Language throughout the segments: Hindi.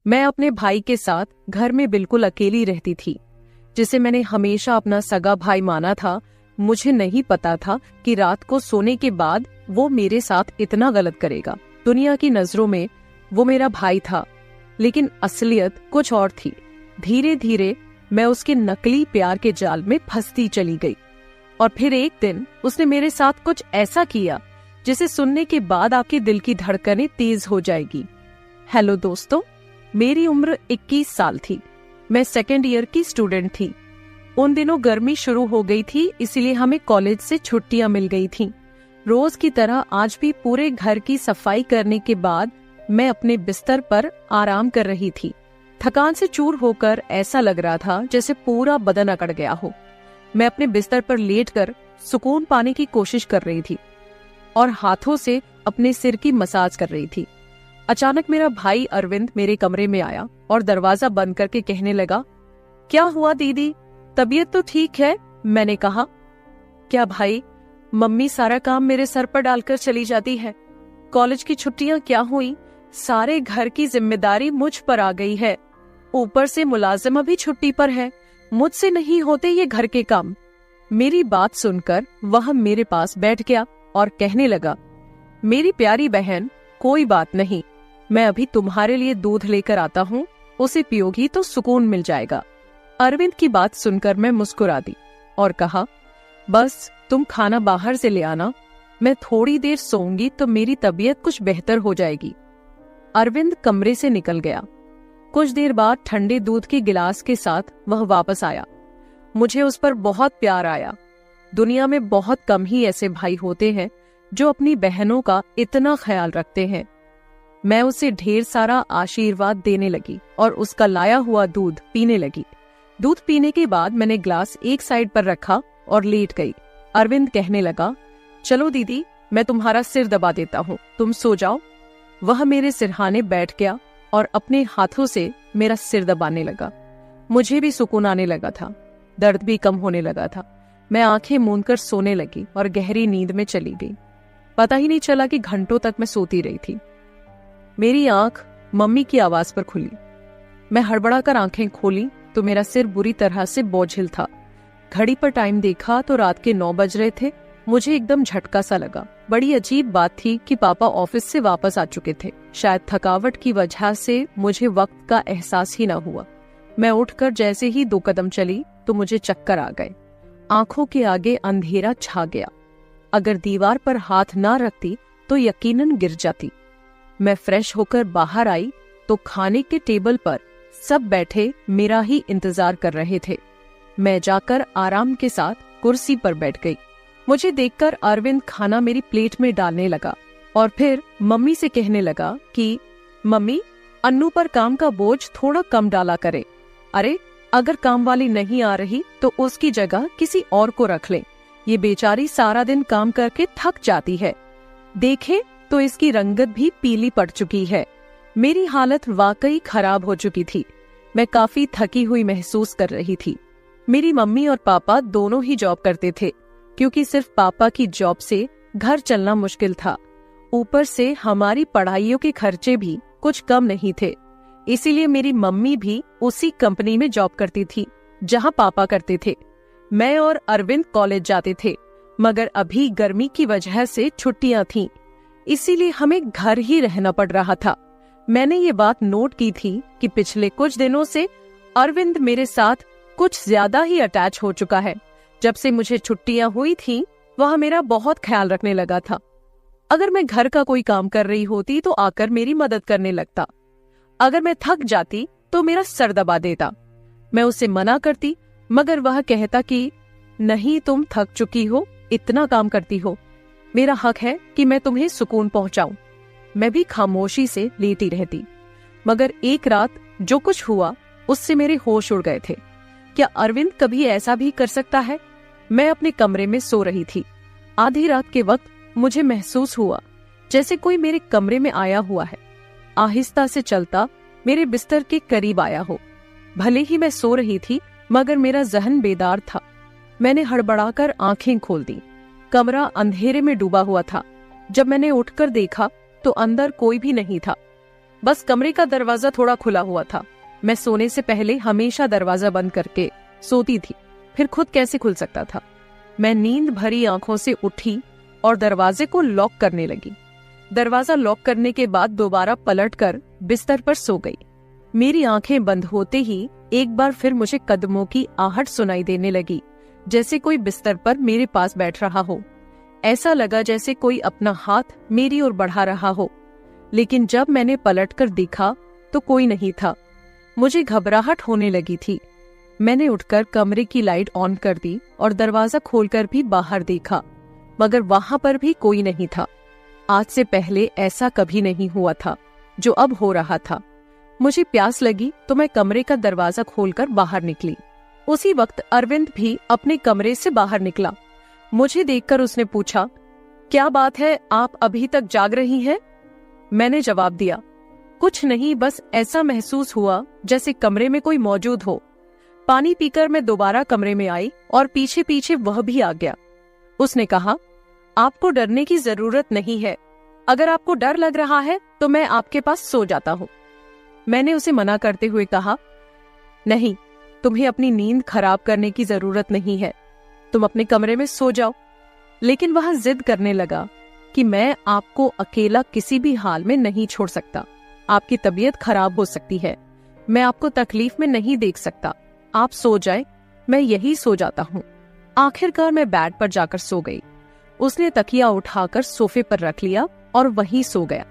मैं अपने भाई के साथ घर में बिल्कुल अकेली रहती थी, जिसे मैंने हमेशा अपना सगा भाई माना था। मुझे नहीं पता था कि रात को सोने के बाद वो मेरे साथ इतना गलत करेगा। दुनिया की नजरों में वो मेरा भाई था, लेकिन असलियत कुछ और थी। धीरे धीरे मैं उसके नकली प्यार के जाल में फंसती चली गई। और फिर एक दिन उसने मेरे साथ कुछ ऐसा किया जिसे सुनने के बाद आपके दिल की धड़कनें तेज हो जाएगी। हेलो दोस्तों, मेरी उम्र 21 साल थी। मैं सेकेंड ईयर की स्टूडेंट थी। उन दिनों गर्मी शुरू हो गई थी, इसलिए हमें कॉलेज से छुट्टियां मिल गई थीं। रोज की तरह आज भी पूरे घर की सफाई करने के बाद मैं अपने बिस्तर पर आराम कर रही थी। थकान से चूर होकर ऐसा लग रहा था जैसे पूरा बदन अकड़ गया हो। मैं अपने बिस्तर पर लेटकर सुकून पाने की कोशिश कर रही थी और हाथों से अपने सिर की मसाज कर रही थी। अचानक मेरा भाई अरविंद मेरे कमरे में आया और दरवाजा बंद करके कहने लगा, क्या हुआ दीदी, तबीयत तो ठीक है? मैंने कहा, क्या भाई, मम्मी सारा काम मेरे सर पर डालकर चली जाती है। कॉलेज की छुट्टियां क्या हुई, सारे घर की जिम्मेदारी मुझ पर आ गई है। ऊपर से मुलाजिम भी छुट्टी पर है, मुझसे नहीं होते ये घर के काम। मेरी बात सुनकर वह मेरे पास बैठ गया और कहने लगा, मेरी प्यारी बहन, कोई बात नहीं, मैं अभी तुम्हारे लिए दूध लेकर आता हूँ, उसे पियोगी तो सुकून मिल जाएगा। अरविंद की बात सुनकर मैं मुस्कुरा दी और कहा, बस तुम खाना बाहर से ले आना, मैं थोड़ी देर सोऊंगी तो मेरी तबीयत कुछ बेहतर हो जाएगी। अरविंद कमरे से निकल गया। कुछ देर बाद ठंडे दूध के गिलास के साथ वह वापस आया। मुझे उस पर बहुत प्यार आया। दुनिया में बहुत कम ही ऐसे भाई होते हैं जो अपनी बहनों का इतना ख्याल रखते हैं। मैं उसे ढेर सारा आशीर्वाद देने लगी और उसका लाया हुआ दूध पीने लगी। दूध पीने के बाद मैंने ग्लास एक साइड पर रखा और लेट गई। अरविंद कहने लगा, चलो दीदी, मैं तुम्हारा सिर दबा देता हूँ, तुम सो जाओ। वह मेरे सिरहाने बैठ गया और अपने हाथों से मेरा सिर दबाने लगा। मुझे भी सुकून आने लगा था, दर्द भी कम होने लगा था। मैं आंखें मूंदकर सोने लगी और गहरी नींद में चली गई। पता ही नहीं चला कि घंटों तक मैं सोती रही थी। मेरी आंख मम्मी की आवाज पर खुली। मैं हड़बड़ाकर आंखें खोली तो मेरा सिर बुरी तरह से बोझिल था। घड़ी पर टाइम देखा तो रात के 9 बज रहे थे। मुझे एकदम झटका सा लगा। बड़ी अजीब बात थी कि पापा ऑफिस से वापस आ चुके थे। शायद थकावट की वजह से मुझे वक्त का एहसास ही न हुआ। मैं उठकर जैसे ही 2 कदम चली तो मुझे चक्कर आ गए। आंखों के आगे अंधेरा छा गया। अगर दीवार पर हाथ ना रखती तो यकीनन गिर जाती। मैं फ्रेश होकर बाहर आई तो खाने के टेबल पर सब बैठे मेरा ही इंतजार कर रहे थे। मैं जाकर आराम के साथ कुर्सी पर बैठ गई। मुझे देखकर अरविंद खाना मेरी प्लेट में डालने लगा और फिर मम्मी से कहने लगा कि मम्मी, अन्नू पर काम का बोझ थोड़ा कम डाला करे। अरे, अगर काम वाली नहीं आ रही तो उसकी जगह किसी और को रख ले। ये बेचारी सारा दिन काम करके थक जाती है। देखे तो इसकी रंगत भी पीली पड़ चुकी है। मेरी हालत वाकई खराब हो चुकी थी। मैं काफी थकी हुई महसूस कर रही थी। मेरी मम्मी और पापा दोनों ही जॉब करते थे, क्योंकि सिर्फ पापा की जॉब से घर चलना मुश्किल था। ऊपर से हमारी पढ़ाइयों के खर्चे भी कुछ कम नहीं थे। इसीलिए मेरी मम्मी भी उसी कंपनी में जॉब करती थी जहां पापा करते थे। मैं और अरविंद कॉलेज जाते थे, मगर अभी गर्मी की वजह से छुट्टियां थीं, इसीलिए हमें घर ही रहना पड़ रहा था। मैंने ये बात नोट की थी कि पिछले कुछ दिनों से अरविंद मेरे साथ कुछ ज्यादा ही अटैच हो चुका है। जब से मुझे छुट्टियां हुई थी, वह मेरा बहुत ख्याल रखने लगा था। अगर मैं घर का कोई काम कर रही होती तो आकर मेरी मदद करने लगता। अगर मैं थक जाती तो मेरा सर दबा देता। मैं उसे मना करती, मगर वह कहता कि नहीं, तुम थक चुकी हो, इतना काम करती हो, मेरा हक है कि मैं तुम्हें सुकून पहुंचाऊं। मैं भी खामोशी से लेटी रहती। मगर एक रात जो कुछ हुआ उससे मेरे होश उड़ गए थे। क्या अरविंद कभी ऐसा भी कर सकता है? मैं अपने कमरे में सो रही थी। आधी रात के वक्त मुझे महसूस हुआ जैसे कोई मेरे कमरे में आया हुआ है। आहिस्ता से चलता मेरे बिस्तर के करीब आया हो। भले ही मैं सो रही थी, मगर मेरा जहन बेदार था। मैंने हड़बड़ाकर आंखें खोल दी। कमरा अंधेरे में डूबा हुआ था। जब मैंने उठकर देखा तो अंदर कोई भी नहीं था। बस कमरे का दरवाजा थोड़ा खुला हुआ था। मैं सोने से पहले हमेशा दरवाजा बंद करके सोती थी, फिर खुद कैसे खुल सकता था। मैं नींद भरी आंखों से उठी और दरवाजे को लॉक करने लगी। दरवाजा लॉक करने के बाद दोबारा पलटकर बिस्तर पर सो गई। मेरी आंखें बंद होते ही एक बार फिर मुझे कदमों की आहट सुनाई देने लगी, जैसे कोई बिस्तर पर मेरे पास बैठ रहा हो। ऐसा लगा जैसे कोई अपना हाथ मेरी ओर बढ़ा रहा हो, लेकिन जब मैंने पलटकर देखा तो कोई नहीं था। मुझे घबराहट होने लगी थी। मैंने उठकर कमरे की लाइट ऑन कर दी और दरवाजा खोलकर भी बाहर देखा, मगर वहां पर भी कोई नहीं था। आज से पहले ऐसा कभी नहीं हुआ था जो अब हो रहा था। मुझे प्यास लगी तो मैं कमरे का दरवाजा खोलकर बाहर निकली। उसी वक्त अरविंद भी अपने कमरे से बाहर निकला। मुझे देखकर उसने पूछा, क्या बात है, आप अभी तक जाग रही हैं? मैंने जवाब दिया, कुछ नहीं, बस ऐसा महसूस हुआ जैसे कमरे में कोई मौजूद हो। पानी पीकर मैं दोबारा कमरे में आई और पीछे पीछे वह भी आ गया। उसने कहा, आपको डरने की जरूरत नहीं है। अगर आपको डर लग रहा है तो मैं आपके पास सो जाता हूँ। मैंने उसे मना करते हुए कहा, नहीं, तुम्हें अपनी नींद खराब करने की जरूरत नहीं है, तुम अपने कमरे में सो जाओ। लेकिन वह जिद करने लगा कि मैं आपको अकेला किसी भी हाल में नहीं छोड़ सकता। आपकी तबीयत खराब हो सकती है, मैं आपको तकलीफ में नहीं देख सकता। आप सो जाए, मैं यही सो जाता हूँ। आखिरकार मैं बेड पर जाकर सो गई। उसने तकिया उठाकर सोफे पर रख लिया और वहीं सो गया।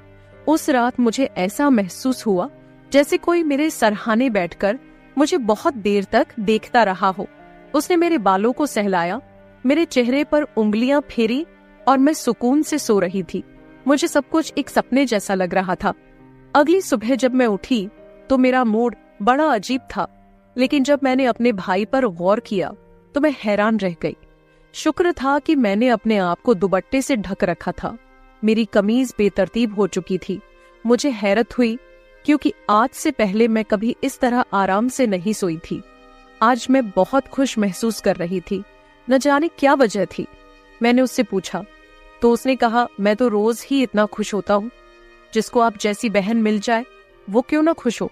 उस रात मुझे ऐसा महसूस हुआ जैसे कोई मेरे सरहाने बैठकर मुझे बहुत देर तक देखता रहा हो। उसने मेरे बालों को सहलाया, मेरे चेहरे पर उंगलियां फेरी और मैं सुकून से सो रही थी। मुझे सब कुछ एक सपने जैसा लग रहा था। अगली सुबह जब मैं उठी तो मेरा मूड बड़ा अजीब था, लेकिन जब मैंने अपने भाई पर गौर किया तो मैं हैरान रह गई। शुक्र था कि मैंने अपने आप को दुपट्टे से ढक रखा था। मेरी कमीज बेतरतीब हो चुकी थी। मुझे हैरत हुई क्योंकि आज से पहले मैं कभी इस तरह आराम से नहीं सोई थी। आज मैं बहुत खुश महसूस कर रही थी, न जाने क्या वजह थी। मैंने उससे पूछा तो उसने कहा, मैं तो रोज ही इतना खुश होता हूँ। जिसको आप जैसी बहन मिल जाए वो क्यों ना खुश हो।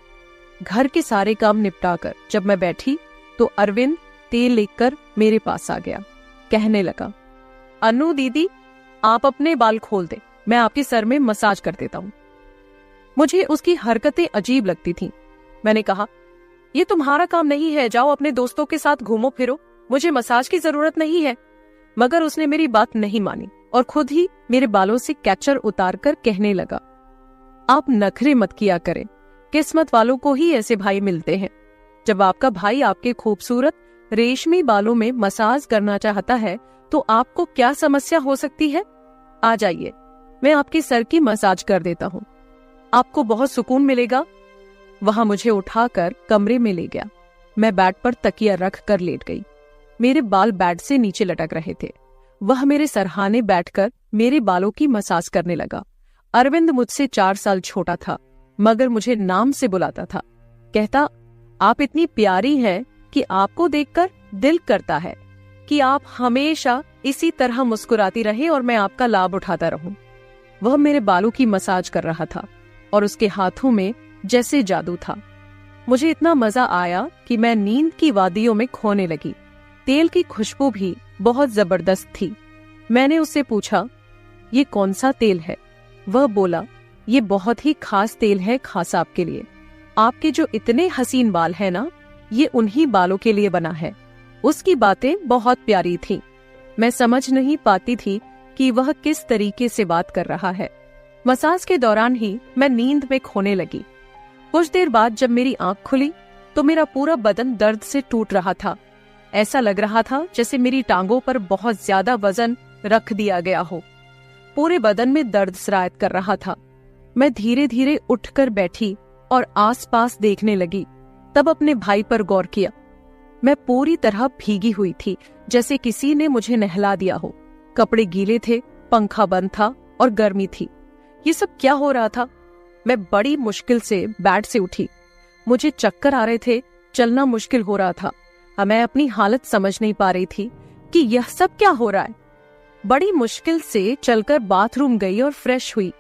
घर के सारे काम निपटाकर जब मैं बैठी तो अरविंद तेल लेकर मेरे पास आ गया। कहने लगा, अनु दीदी, आप अपने बाल खोल दे, मैं आपके सर में मसाज कर देता हूँ। मुझे उसकी हरकतें अजीब लगती थीं। मैंने कहा, ये तुम्हारा काम नहीं है, जाओ अपने दोस्तों के साथ घूमो फिरो, मुझे मसाज की जरूरत नहीं है। मगर उसने मेरी बात नहीं मानी और खुद ही मेरे बालों से कैचर उतारकर कहने लगा, आप नखरे मत किया करें, किस्मत वालों को ही ऐसे भाई मिलते हैं। जब आपका भाई आपके खूबसूरत रेशमी बालों में मसाज करना चाहता है तो आपको क्या समस्या हो सकती है? आ जाइए, मैं आपके सर की मसाज कर देता हूँ, आपको बहुत सुकून मिलेगा। वहां मुझे उठाकर कमरे में ले गया। मैं बेड पर तकिया रख कर लेट गई। मेरे बाल बेड से नीचे लटक रहे थे। वह मेरे सरहाने बैठकर मेरे बालों की मसाज करने लगा। अरविंद मुझसे 4 साल छोटा था, मगर मुझे नाम से बुलाता था। कहता, आप इतनी प्यारी हैं कि आपको देखकर दिल करता है कि आप हमेशा इसी तरह मुस्कुराती रहे और मैं आपका लाभ उठाता रहूं। वह मेरे बालों की मसाज कर रहा था और उसके हाथों में जैसे जादू था। मुझे इतना मजा आया कि मैं नींद की वादियों में खोने लगी। तेल की खुशबू भी बहुत जबरदस्त थी। मैंने उससे पूछा, ये कौन सा तेल है? वह बोला, ये बहुत ही खास तेल है, खास आपके लिए। आपके जो इतने हसीन बाल हैं ना, ये उन्हीं बालों के लिए बना है। उसकी बातें बहुत प्यारी थीं। मैं समझ नहीं पाती थी कि वह किस तरीके से बात कर रहा है। मसाज के दौरान ही मैं नींद में खोने लगी। कुछ देर बाद जब मेरी आंख खुली तो मेरा पूरा बदन दर्द से टूट रहा था। ऐसा लग रहा था जैसे मेरी टांगों पर बहुत ज्यादा वजन रख दिया गया हो। पूरे बदन में दर्द सरायत कर रहा था। मैं धीरे धीरे उठकर बैठी और आसपास देखने लगी। तब अपने भाई पर गौर किया। मैं पूरी तरह भीगी हुई थी, जैसे किसी ने मुझे नहला दिया हो। कपड़े गीले थे, पंखा बंद था और गर्मी थी। ये सब क्या हो रहा था? मैं बड़ी मुश्किल से बेड से उठी। मुझे चक्कर आ रहे थे, चलना मुश्किल हो रहा था। मैं अपनी हालत समझ नहीं पा रही थी कि यह सब क्या हो रहा है। बड़ी मुश्किल से चलकर बाथरूम गई और फ्रेश हुई।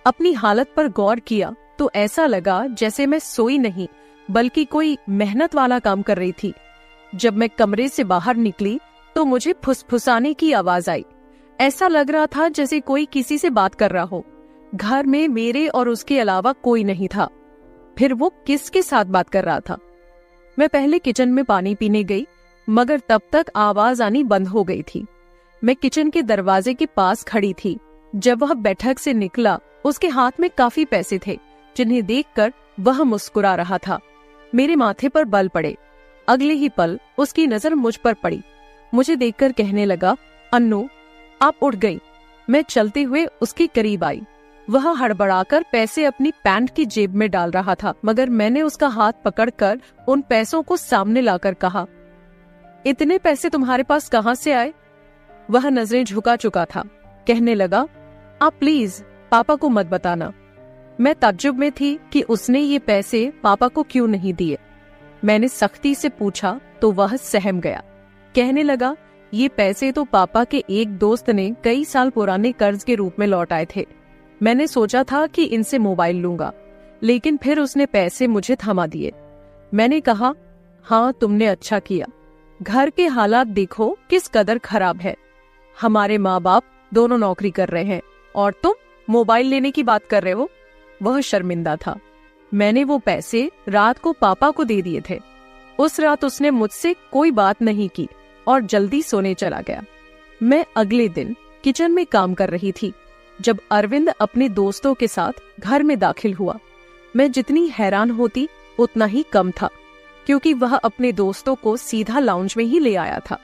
अपनी हालत पर गौर किया तो ऐसा लगा जैसे मैं सोई नहीं बल्कि कोई मेहनत वाला काम कर रही थी। जब मैं कमरे से बाहर निकली तो मुझे फुसफुसाने की आवाज आई। ऐसा लग रहा था जैसे कोई किसी से बात कर रहा हो। घर में मेरे और उसके अलावा कोई नहीं था। फिर वो किसके साथ बात कर रहा था? मैं पहले किचन में पानी पीने गई, मगर तब तक आवाज आनी बंद हो गई थी। मैं किचन के दरवाजे के पास खड़ी थी। जब वह बैठक से निकला, उसके हाथ में काफी पैसे थे, जिन्हें देखकर वह मुस्कुरा रहा था। मेरे माथे पर बल पड़े। अगले ही पल उसकी नजर मुझ पर पड़ी। मुझे देखकर कहने लगा, अन्नू आप उठ गई। मैं चलते हुए उसके करीब आई। वह हड़बड़ाकर पैसे अपनी पैंट की जेब में डाल रहा था, मगर मैंने उसका हाथ पकड़कर उन पैसों को सामने लाकर कहा, इतने पैसे तुम्हारे पास कहाँ से आए? वह नजरें झुका चुका था। कहने लगा, आप प्लीज पापा को मत बताना। मैं ताज्जुब में थी कि उसने ये पैसे पापा को क्यों नहीं दिए। मैंने सख्ती से पूछा तो वह सहम गया। कहने लगा, ये पैसे तो पापा के एक दोस्त ने कई साल पुराने कर्ज के रूप में लौटाए थे। मैंने सोचा था कि इनसे मोबाइल लूंगा, लेकिन फिर उसने पैसे मुझे थमा दिए। मैंने कहा, हाँ तुमने अच्छा किया। घर के हालात देखो किस कदर खराब है। हमारे माँ बाप दोनों नौकरी कर रहे हैं और तुम मोबाइल लेने की बात कर रहे हो। वह शर्मिंदा था। मैंने वो पैसे रात को पापा को दे दिए थे। उस रात उसने मुझसे कोई बात नहीं की और जल्दी सोने चला गया। मैं अगले दिन किचन में काम कर रही थी जब अरविंद अपने दोस्तों के साथ घर में दाखिल हुआ। मैं जितनी हैरान होती उतना ही कम था, क्योंकि वह अपने दोस्तों को सीधा लाउंज में ही ले आया था।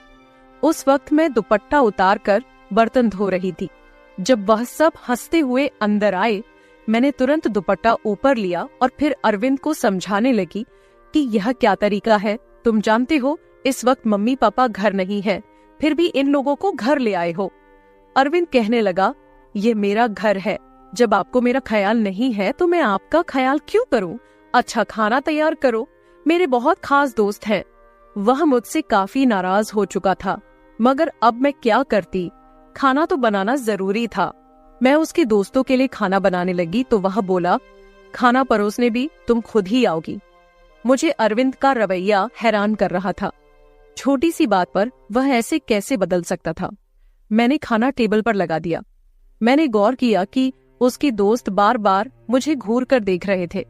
उस वक्त मैं दुपट्टा उतारकर बर्तन धो रही थी। जब वह सब हंसते हुए अंदर आए, मैंने तुरंत दुपट्टा ऊपर लिया और फिर अरविंद को समझाने लगी कि यह क्या तरीका है। तुम जानते हो इस वक्त मम्मी पापा घर नहीं है, फिर भी इन लोगों को घर ले आए हो। अरविंद कहने लगा, ये मेरा घर है। जब आपको मेरा ख्याल नहीं है तो मैं आपका ख्याल क्यों करूं? अच्छा खाना तैयार करो, मेरे बहुत खास दोस्त हैं। वह मुझसे काफी नाराज हो चुका था, मगर अब मैं क्या करती? खाना तो बनाना जरूरी था। मैं उसके दोस्तों के लिए खाना बनाने लगी तो वह बोला, खाना परोसने भी तुम खुद ही आओगी। मुझे अरविंद का रवैया हैरान कर रहा था। छोटी सी बात पर वह ऐसे कैसे बदल सकता था? मैंने खाना टेबल पर लगा दिया। मैंने गौर किया कि उसके दोस्त बार बार मुझे घूर कर देख रहे थे।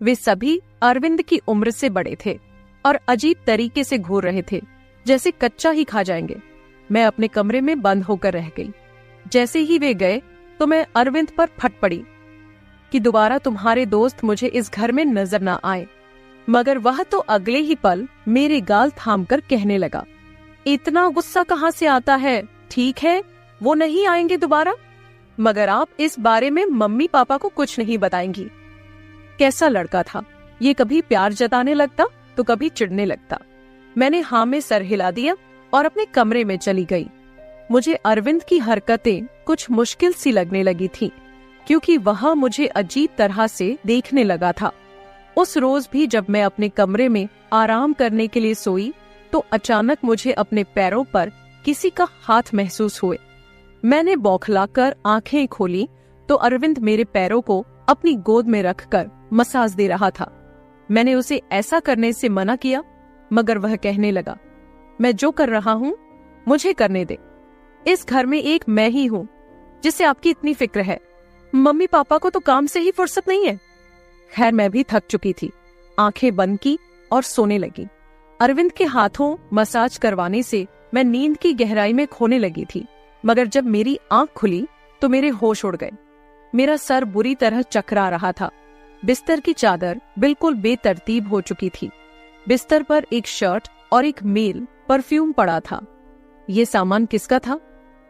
वे सभी अरविंद की उम्र से बड़े थे और अजीब तरीके से घूर रहे थे, जैसे कच्चा ही खा जाएंगे। मैं अपने कमरे में बंद होकर रह गई। जैसे ही वे गए तो मैं अरविंद पर फट पड़ी कि दोबारा तुम्हारे दोस्त मुझे इस घर में नजर ना आए। मगर वह तो अगले ही पल मेरे गाल थामकर कहने लगा, इतना गुस्सा कहाँ से आता है? ठीक है, वो नहीं आएंगे दोबारा, मगर आप इस बारे में मम्मी पापा को कुछ नहीं बताएंगी। कैसा लड़का था ये! कभी प्यार जताने लगता तो कभी चिढ़ने लगता। मैंने हाँ में सर हिला दिया और अपने कमरे में चली गई। मुझे अरविंद की हरकतें कुछ मुश्किल सी लगने लगी थी, क्योंकि वह मुझे अजीब तरह से देखने लगा था। उस रोज भी जब मैं अपने कमरे में आराम करने के लिए सोई तो अचानक मुझे अपने पैरों पर किसी का हाथ महसूस हुए। मैंने बौखलाकर आंखें खोली तो अरविंद मेरे पैरों को अपनी गोद में रखकर मसाज दे रहा था। मैंने उसे ऐसा करने से मना किया, मगर वह कहने लगा, मैं जो कर रहा हूँ मुझे करने दे। इस घर में एक मैं ही हूँ जिससे आपकी इतनी फिक्र है। मम्मी पापा को तो काम से ही फुर्सत नहीं है। खैर मैं भी थक चुकी थी। आंखें बंद की और सोने लगी। अरविंद के हाथों मसाज करवाने से मैं नींद की गहराई में खोने लगी थी, मगर जब मेरी आंख खुली तो मेरे होश उड़ गए। मेरा सर बुरी तरह चकरा रहा था। बिस्तर की चादर बिल्कुल बेतरतीब हो चुकी थी। बिस्तर पर एक शर्ट और एक मेल परफ्यूम पड़ा था। ये सामान किसका था?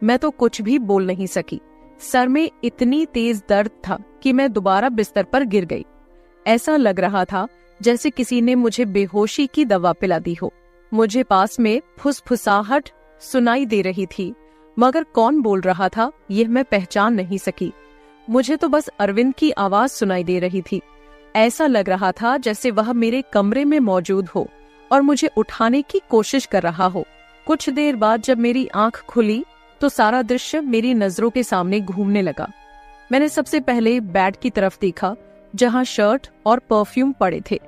मैं तो कुछ भी बोल नहीं सकी। सर में इतनी तेज दर्द था कि मैं दोबारा बिस्तर पर गिर गई। ऐसा लग रहा था जैसे किसी ने मुझे बेहोशी की दवा पिला दी हो। मुझे पास में फुसफुसाहट सुनाई दे रही थी, मगर कौन बोल रहा था यह मैं पहचान नहीं सकी। मुझे तो बस अरविंद की आवाज सुनाई दे रही थी। ऐसा लग रहा था जैसे वह मेरे कमरे में मौजूद हो और मुझे उठाने की कोशिश कर रहा हो। कुछ देर बाद जब मेरी आंख खुली तो सारा दृश्य मेरी नजरों के सामने घूमने लगा। मैंने सबसे पहले बेड की तरफ देखा जहां शर्ट और परफ्यूम पड़े थे,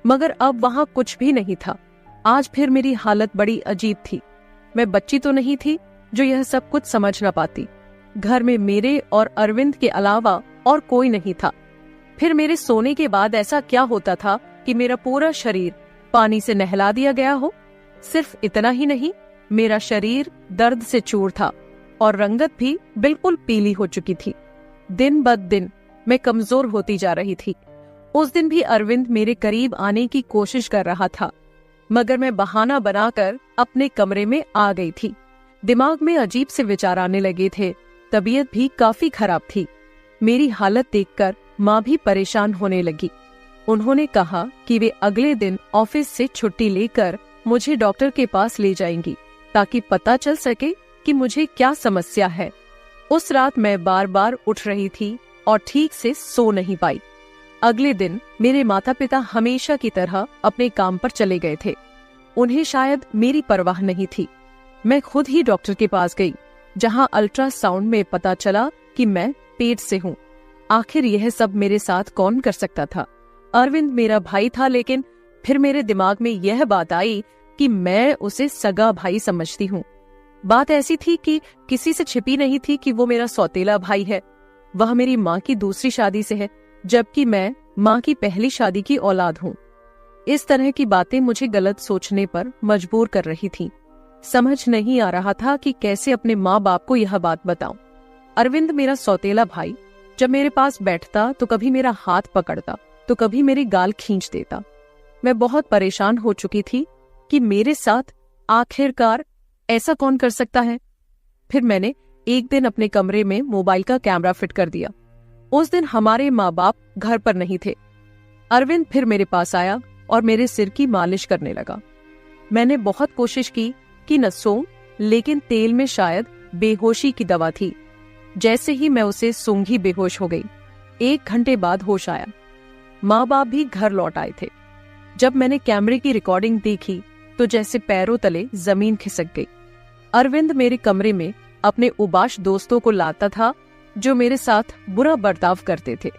मगर अब वहां कुछ भी नहीं था। आज फिर मेरी हालत बड़ी अजीब थी। मैं बच्ची तो नहीं थी जो यह सब कुछ समझ न पाती। घर में मेरे और अरविंद के अलावा और कोई नहीं था। फिर मेरे सोने के बाद ऐसा क्या होता था कि मेरा पूरा शरीर पानी से नहला दिया गया हो। सिर्फ इतना ही नहीं, मेरा शरीर दर्द से चूर था और रंगत भी बिल्कुल पीली हो चुकी थी। दिन ब दिन मैं कमजोर होती जा रही थी। उस दिन भी अरविंद मेरे करीब आने की कोशिश कर रहा था, मगर मैं बहाना बनाकर अपने कमरे में आ गई थी। दिमाग में अजीब से विचार आने लगे थे। तबीयत भी काफी खराब थी। मेरी हालत देखकर माँ भी परेशान होने लगी। उन्होंने कहा कि वे अगले दिन ऑफिस से छुट्टी लेकर मुझे डॉक्टर के पास ले जाएंगी, ताकि पता चल सके कि मुझे क्या समस्या है। उस रात मैं बार बार उठ रही थी और ठीक से सो नहीं पाई। अगले दिन मेरे माता पिता हमेशा की तरह अपने काम पर चले गए थे। उन्हें शायद मेरी परवाह नहीं थी। मैं खुद ही डॉक्टर के पास गई, जहां अल्ट्रासाउंड में पता चला कि मैं पेट से हूँ। आखिर यह सब मेरे साथ कौन कर सकता था? अरविंद मेरा भाई था, लेकिन फिर मेरे दिमाग में यह बात आई कि मैं उसे सगा भाई समझती हूँ। बात ऐसी थी कि किसी से छिपी नहीं थी कि वो मेरा सौतेला भाई है। वह मेरी माँ की दूसरी शादी से है, जबकि मैं माँ की पहली शादी की औलाद हूँ। इस तरह की बातें मुझे गलत सोचने पर मजबूर कर रही थीं। समझ नहीं आ रहा था कि कैसे अपने माँ बाप को यह बात बताऊं। अरविंद मेरा सौतेला भाई जब मेरे पास बैठता तो कभी मेरा हाथ पकड़ता तो कभी मेरी गाल खींच देता। मैं बहुत परेशान हो चुकी थी कि मेरे साथ आखिरकार ऐसा कौन कर सकता है। फिर मैंने एक दिन अपने कमरे में मोबाइल का कैमरा फिट कर दिया। उस दिन हमारे माँ बाप घर पर नहीं थे। अरविंद फिर मेरे पास आया और मेरे सिर की मालिश करने लगा। मैंने बहुत कोशिश की कि न सोऊं, लेकिन तेल में शायद बेहोशी की दवा थी। जैसे ही मैं उसे सूंघी बेहोश हो गई। 1 घंटे बाद होश आया। माँ बाप भी घर लौट आए थे। जब मैंने कैमरे की रिकॉर्डिंग देखी तो जैसे पैरों तले जमीन खिसक गई। अरविंद मेरे कमरे में अपने उबाश दोस्तों को लाता था जो मेरे साथ बुरा बर्ताव करते थे।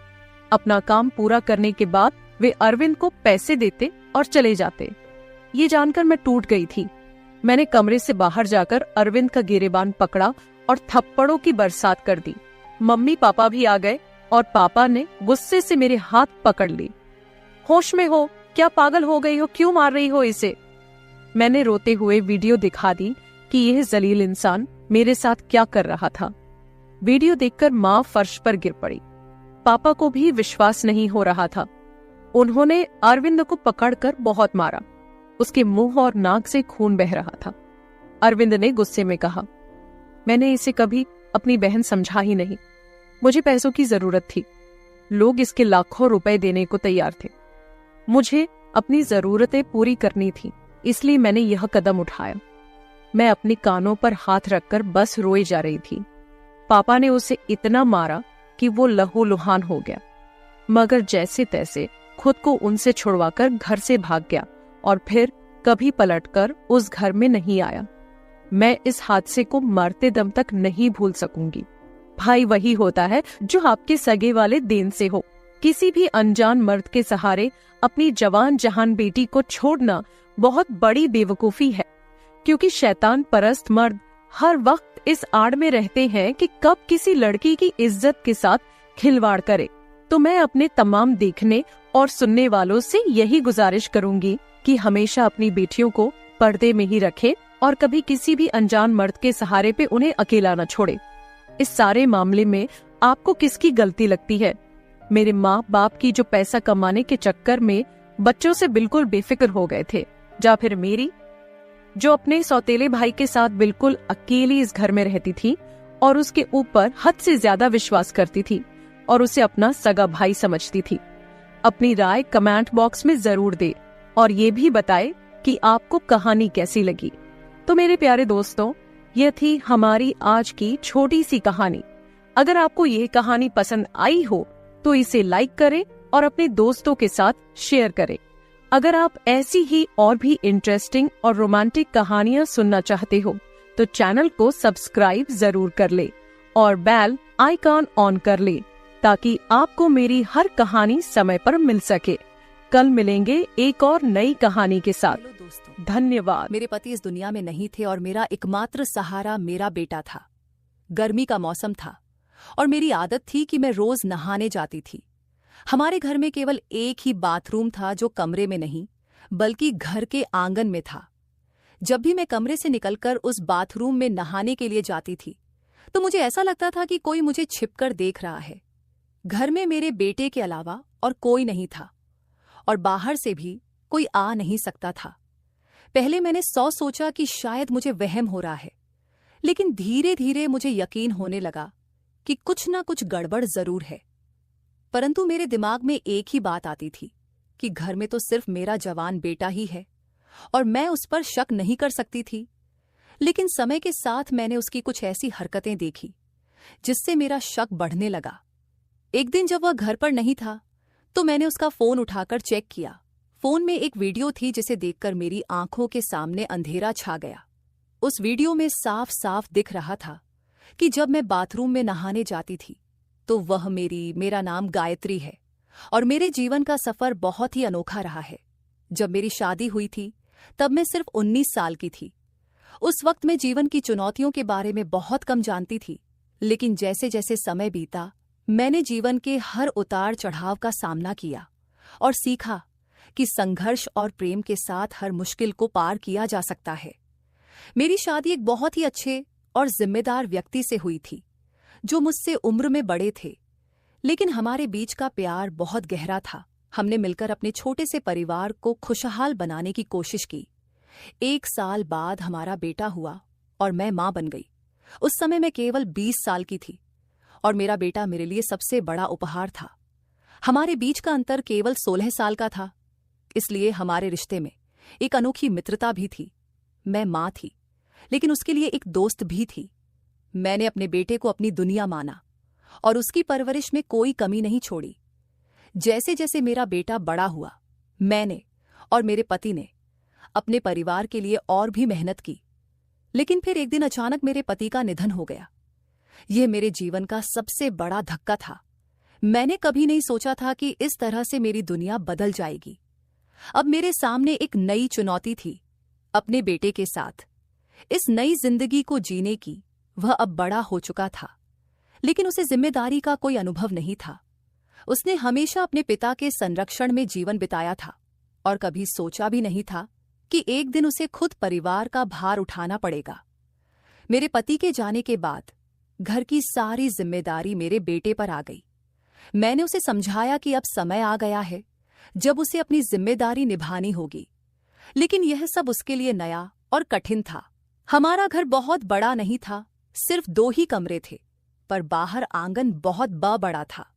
अपना काम पूरा करने के बाद वे अरविंद को पैसे देते और चले जाते। ये जानकर मैं टूट गई थी। मैंने कमरे से बाहर जाकर अरविंद का गिरेबान पकड़ा और थप्पड़ों की बरसात कर दी। मम्मी पापा भी आ गए और पापा ने गुस्से से मेरे हाथ पकड़ ली। होश में हो क्या? पागल हो गई हो? क्यों मार रही हो इसे? मैंने रोते हुए वीडियो दिखा दी कि यह जलील इंसान मेरे साथ क्या कर रहा था। वीडियो देखकर माँ फर्श पर गिर पड़ी। पापा को भी विश्वास नहीं हो रहा था। उन्होंने अरविंद को पकड़कर बहुत मारा। उसके मुंह और नाक से खून बह रहा था। अरविंद ने गुस्से में कहा, मैंने इसे कभी अपनी बहन समझा ही नहीं। मुझे पैसों की जरूरत थी। लोग इसके लाखों रुपए देने को तैयार थे। मुझे अपनी जरूरतें पूरी करनी थी, इसलिए मैंने यह कदम उठाया। मैं अपने कानों पर हाथ रखकर बस रोए जा रही थी। पापा ने उसे इतना मारा कि वो लहूलुहान हो गया, मगर जैसे तैसे खुद को उनसे छुड़वाकर घर से भाग गया और फिर कभी पलटकर उस घर में नहीं आया। मैं इस हादसे को मरते दम तक नहीं भूल सकूंगी। भाई वही होता है जो आपके सगे वाले देन से हो। किसी भी अनजान मर्द के सहारे अपनी जवान जहान बेटी को छोड़ना बहुत बड़ी बेवकूफी है, क्योंकि शैतान परस्त मर्द हर वक्त इस आड़ में रहते हैं कि कब किसी लड़की की इज्जत के साथ खिलवाड़ करे। तो मैं अपने तमाम देखने और सुनने वालों से यही गुजारिश करूंगी कि हमेशा अपनी बेटियों को पर्दे में ही रखें और कभी किसी भी अनजान मर्द के सहारे पे उन्हें अकेला न छोड़े। इस सारे मामले में आपको किसकी गलती लगती है? मेरे माँ बाप की जो पैसा कमाने के चक्कर में बच्चों से बिल्कुल बेफिक्र हो गए थे, या फिर मेरी जो अपने सौतेले भाई के साथ बिल्कुल अकेली इस घर में रहती थी और उसके ऊपर हद से ज्यादा विश्वास करती थी और उसे अपना सगा भाई समझती थी। अपनी राय कमेंट बॉक्स में जरूर दे और ये भी बताए कि आपको कहानी कैसी लगी। तो मेरे प्यारे दोस्तों, यह थी हमारी आज की छोटी सी कहानी। अगर आपको यह कहानी पसंद आई हो तो इसे लाइक करें और अपने दोस्तों के साथ शेयर करें। अगर आप ऐसी ही और भी इंटरेस्टिंग और रोमांटिक कहानियां सुनना चाहते हो तो चैनल को सब्सक्राइब जरूर कर ले और बेल आइकॉन ऑन कर ले, ताकि आपको मेरी हर कहानी समय पर मिल सके। कल मिलेंगे एक और नई कहानी के साथ। हेलो दोस्तों, धन्यवाद। मेरे पति इस दुनिया में नहीं थे और मेरा एकमात्र सहारा मेरा बेटा था। गर्मी का मौसम था और मेरी आदत थी कि मैं रोज नहाने जाती थी। हमारे घर में केवल एक ही बाथरूम था जो कमरे में नहीं बल्कि घर के आंगन में था। जब भी मैं कमरे से निकलकर उस बाथरूम में नहाने के लिए जाती थी तो मुझे ऐसा लगता था कि कोई मुझे छिपकर देख रहा है। घर में मेरे बेटे के अलावा और कोई नहीं था और बाहर से भी कोई आ नहीं सकता था। पहले मैंने सोचा कि शायद मुझे वहम हो रहा है, लेकिन धीरे धीरे मुझे यकीन होने लगा कि कुछ ना कुछ गड़बड़ जरूर है। परंतु मेरे दिमाग में एक ही बात आती थी कि घर में तो सिर्फ मेरा जवान बेटा ही है और मैं उस पर शक नहीं कर सकती थी। लेकिन समय के साथ मैंने उसकी कुछ ऐसी हरकतें देखी जिससे मेरा शक बढ़ने लगा। एक दिन जब वह घर पर नहीं था तो मैंने उसका फोन उठाकर चेक किया। फोन में एक वीडियो थी जिसे देखकर मेरी आंखों के सामने अंधेरा छा गया। उस वीडियो में साफ साफ दिख रहा था कि जब मैं बाथरूम में नहाने जाती थी तो वह मेरा नाम गायत्री है और मेरे जीवन का सफर बहुत ही अनोखा रहा है। जब मेरी शादी हुई थी तब मैं सिर्फ 19 साल की थी। उस वक्त मैं जीवन की चुनौतियों के बारे में बहुत कम जानती थी, लेकिन जैसे जैसे समय बीता मैंने जीवन के हर उतार चढ़ाव का सामना किया और सीखा कि संघर्ष और प्रेम के साथ हर मुश्किल को पार किया जा सकता है। मेरी शादी एक बहुत ही अच्छे और जिम्मेदार व्यक्ति से हुई थी जो मुझसे उम्र में बड़े थे, लेकिन हमारे बीच का प्यार बहुत गहरा था। हमने मिलकर अपने छोटे से परिवार को खुशहाल बनाने की कोशिश की। 1 साल बाद हमारा बेटा हुआ और मैं मां बन गई। उस समय मैं केवल 20 साल की थी और मेरा बेटा मेरे लिए सबसे बड़ा उपहार था। हमारे बीच का अंतर केवल 16 साल का था, इसलिए हमारे रिश्ते में एक अनोखी मित्रता भी थी। मैं मां थी, लेकिन उसके लिए एक दोस्त भी थी। मैंने अपने बेटे को अपनी दुनिया माना और उसकी परवरिश में कोई कमी नहीं छोड़ी। जैसे जैसे मेरा बेटा बड़ा हुआ, मैंने और मेरे पति ने अपने परिवार के लिए और भी मेहनत की। लेकिन फिर एक दिन अचानक मेरे पति का निधन हो गया। यह मेरे जीवन का सबसे बड़ा धक्का था। मैंने कभी नहीं सोचा था कि इस तरह से मेरी दुनिया बदल जाएगी। अब मेरे सामने एक नई चुनौती थी, अपने बेटे के साथ इस नई जिंदगी को जीने की। वह अब बड़ा हो चुका था, लेकिन उसे जिम्मेदारी का कोई अनुभव नहीं था। उसने हमेशा अपने पिता के संरक्षण में जीवन बिताया था और कभी सोचा भी नहीं था कि एक दिन उसे खुद परिवार का भार उठाना पड़ेगा। मेरे पति के जाने के बाद घर की सारी जिम्मेदारी मेरे बेटे पर आ गई। मैंने उसे समझाया कि अब समय आ गया है जब उसे अपनी जिम्मेदारी निभानी होगी, लेकिन यह सब उसके लिए नया और कठिन था। हमारा घर बहुत बड़ा नहीं था, सिर्फ 2 ही कमरे थे, पर बाहर आंगन बहुत बड़ा था।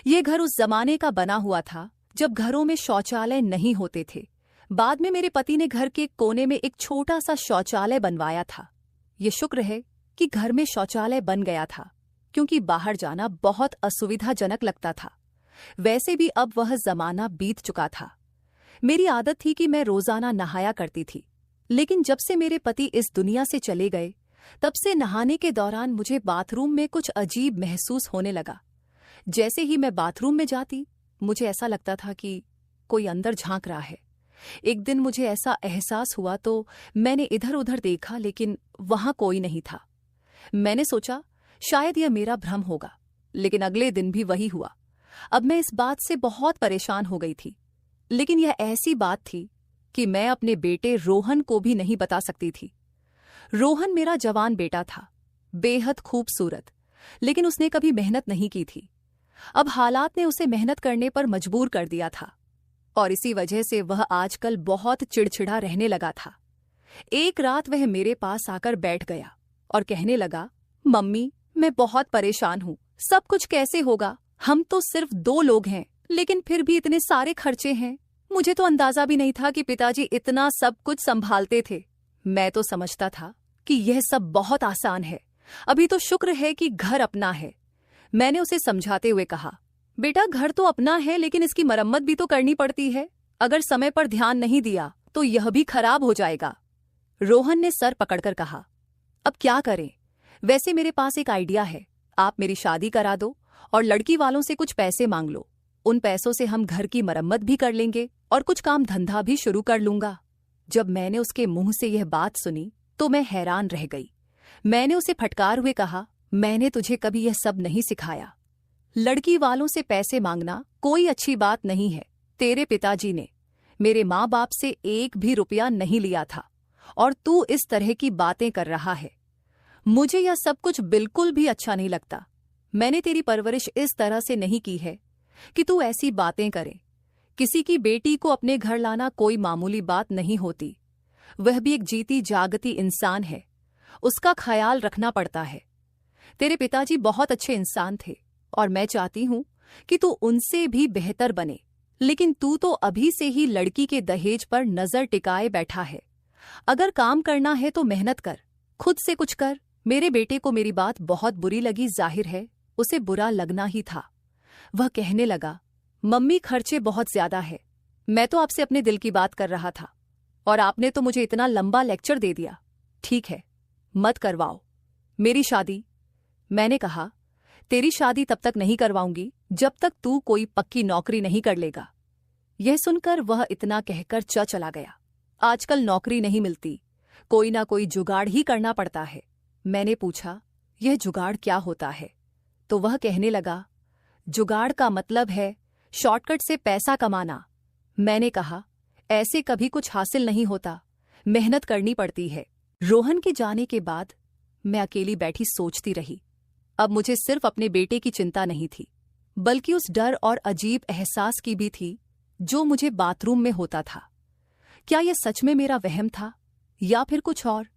यह घर उस जमाने का बना हुआ था जब घरों में शौचालय नहीं होते थे। बाद में मेरे पति ने घर के कोने में एक छोटा सा शौचालय बनवाया था। ये शुक्र है कि घर में शौचालय बन गया था, क्योंकि बाहर जाना बहुत असुविधाजनक लगता था। वैसे भी अब वह जमाना बीत चुका था। मेरी आदत थी कि मैं रोजाना नहाया करती थी, लेकिन जब से मेरे पति इस दुनिया से चले गए तब से नहाने के दौरान मुझे बाथरूम में कुछ अजीब महसूस होने लगा। जैसे ही मैं बाथरूम में जाती मुझे ऐसा लगता था कि कोई अंदर झांक रहा है। एक दिन मुझे ऐसा एहसास हुआ तो मैंने इधर उधर देखा, लेकिन वहां कोई नहीं था। मैंने सोचा शायद यह मेरा भ्रम होगा, लेकिन अगले दिन भी वही हुआ। अब मैं इस बात से बहुत परेशान हो गई थी, लेकिन यह ऐसी बात थी कि मैं अपने बेटे रोहन को भी नहीं बता सकती थी। रोहन मेरा जवान बेटा था, बेहद खूबसूरत, लेकिन उसने कभी मेहनत नहीं की थी। अब हालात ने उसे मेहनत करने पर मजबूर कर दिया था और इसी वजह से वह आजकल बहुत चिड़चिड़ा रहने लगा था। एक रात वह मेरे पास आकर बैठ गया और कहने लगा, मम्मी मैं बहुत परेशान हूँ, सब कुछ कैसे होगा? हम तो सिर्फ 2 लोग हैं, लेकिन फिर भी इतने सारे खर्चे हैं। मुझे तो अंदाजा भी नहीं था कि पिताजी इतना सब कुछ संभालते थे। मैं तो समझता था कि यह सब बहुत आसान है, अभी तो शुक्र है कि घर अपना है। मैंने उसे समझाते हुए कहा, बेटा घर तो अपना है, लेकिन इसकी मरम्मत भी तो करनी पड़ती है। अगर समय पर ध्यान नहीं दिया तो यह भी खराब हो जाएगा। रोहन ने सर पकड़कर कहा, अब क्या करें? वैसे मेरे पास एक आइडिया है, आप मेरी शादी करा दो और लड़की वालों से कुछ पैसे मांग लो। उन पैसों से हम घर की मरम्मत भी कर लेंगे और कुछ काम धंधा भी शुरू कर लूंगा। जब मैंने उसके मुंह से यह बात सुनी तो मैं हैरान रह गई। मैंने उसे फटकार हुए कहा, मैंने तुझे कभी यह सब नहीं सिखाया। लड़की वालों से पैसे मांगना कोई अच्छी बात नहीं है। तेरे पिताजी ने मेरे माँ बाप से एक भी रुपया नहीं लिया था और तू इस तरह की बातें कर रहा है। मुझे यह सब कुछ बिल्कुल भी अच्छा नहीं लगता। मैंने तेरी परवरिश इस तरह से नहीं की है कि तू ऐसी बातें करे। किसी की बेटी को अपने घर लाना कोई मामूली बात नहीं होती। वह भी एक जीती जागती इंसान है, उसका ख्याल रखना पड़ता है। तेरे पिताजी बहुत अच्छे इंसान थे और मैं चाहती हूं कि तू उनसे भी बेहतर बने, लेकिन तू तो अभी से ही लड़की के दहेज पर नजर टिकाए बैठा है। अगर काम करना है तो मेहनत कर, खुद से कुछ कर। मेरे बेटे को मेरी बात बहुत बुरी लगी, जाहिर है उसे बुरा लगना ही था। वह कहने लगा, मम्मी खर्चे बहुत ज्यादा है। मैं तो आपसे अपने दिल की बात कर रहा था और आपने तो मुझे इतना लंबा लेक्चर दे दिया। ठीक है, मत करवाओ मेरी शादी। मैंने कहा, तेरी शादी तब तक नहीं करवाऊंगी जब तक तू कोई पक्की नौकरी नहीं कर लेगा। यह सुनकर वह इतना कहकर चला गया। आजकल नौकरी नहीं मिलती, कोई ना कोई जुगाड़ ही करना पड़ता है। मैंने पूछा, यह जुगाड़ क्या होता है? तो वह कहने लगा, जुगाड़ का मतलब है शॉर्टकट से पैसा कमाना। मैंने कहा, ऐसे कभी कुछ हासिल नहीं होता, मेहनत करनी पड़ती है। रोहन के जाने के बाद मैं अकेली बैठी सोचती रही। अब मुझे सिर्फ अपने बेटे की चिंता नहीं थी, बल्कि उस डर और अजीब एहसास की भी थी जो मुझे बाथरूम में होता था। क्या यह सच में मेरा वहम था या फिर कुछ और?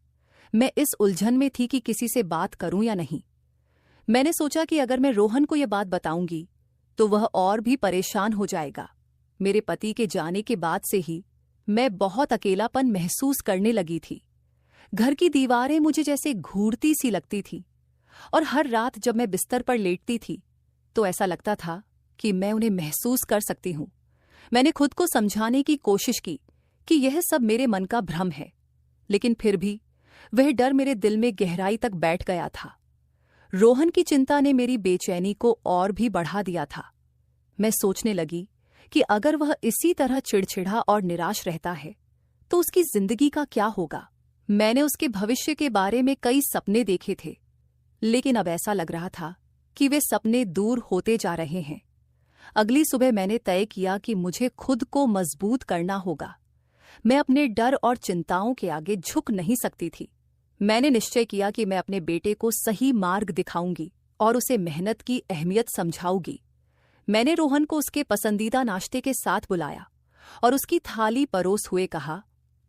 मैं इस उलझन में थी कि किसी से बात करूं या नहीं। मैंने सोचा कि अगर मैं रोहन को यह बात बताऊंगी तो वह और भी परेशान हो जाएगा। मेरे पति के जाने के बाद से ही मैं बहुत अकेलापन महसूस करने लगी थी। घर की दीवारें मुझे जैसे घूरती सी लगती थी और हर रात जब मैं बिस्तर पर लेटती थी तो ऐसा लगता था कि मैं उन्हें महसूस कर सकती हूं। मैंने खुद को समझाने की कोशिश की कि यह सब मेरे मन का भ्रम है, लेकिन फिर भी वह डर मेरे दिल में गहराई तक बैठ गया था। रोहन की चिंता ने मेरी बेचैनी को और भी बढ़ा दिया था। मैं सोचने लगी कि अगर वह इसी तरह चिड़चिड़ा और निराश रहता है तो उसकी जिंदगी का क्या होगा। मैंने उसके भविष्य के बारे में कई सपने देखे थे, लेकिन अब ऐसा लग रहा था कि वे सपने दूर होते जा रहे हैं। अगली सुबह मैंने तय किया कि मुझे खुद को मजबूत करना होगा। मैं अपने डर और चिंताओं के आगे झुक नहीं सकती थी। मैंने निश्चय किया कि मैं अपने बेटे को सही मार्ग दिखाऊंगी और उसे मेहनत की अहमियत समझाऊंगी। मैंने रोहन को उसके पसंदीदा नाश्ते के साथ बुलाया और उसकी थाली परोस हुए कहा,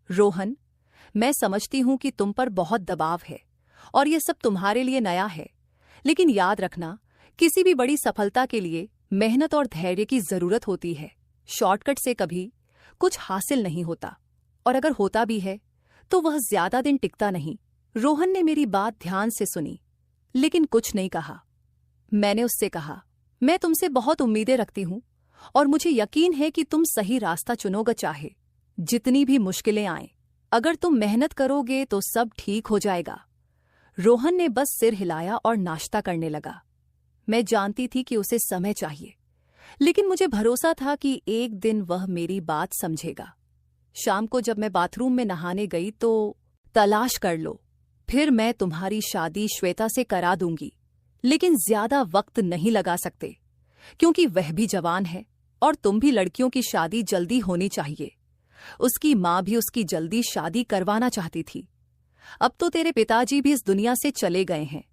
रोहन, मैं समझती हूं कि तुम पर बहुत दबाव है और यह सब तुम्हारे लिए नया है, लेकिन याद रखना, किसी भी बड़ी सफलता के लिए मेहनत और धैर्य की जरूरत होती है। शॉर्टकट से कभी कुछ हासिल नहीं होता, और अगर होता भी है तो वह ज्यादा दिन टिकता नहीं। रोहन ने मेरी बात ध्यान से सुनी, लेकिन कुछ नहीं कहा। मैंने उससे कहा, मैं तुमसे बहुत उम्मीदें रखती हूं और मुझे यकीन है कि तुम सही रास्ता चुनोगे, चाहे जितनी भी मुश्किलें आएं। अगर तुम मेहनत करोगे तो सब ठीक हो जाएगा। रोहन ने बस सिर हिलाया और नाश्ता करने लगा। मैं जानती थी कि उसे समय चाहिए, लेकिन मुझे भरोसा था कि एक दिन वह मेरी बात समझेगा। शाम को जब मैं बाथरूम में नहाने गई तो, तलाश कर लो, फिर मैं तुम्हारी शादी श्वेता से करा दूंगी, लेकिन ज्यादा वक्त नहीं लगा सकते क्योंकि वह भी जवान है और तुम भी लड़कियों की शादी जल्दी होनी चाहिए। उसकी माँ भी उसकी जल्दी शादी करवाना चाहती थी। अब तो तेरे पिताजी भी इस दुनिया से चले गए हैं,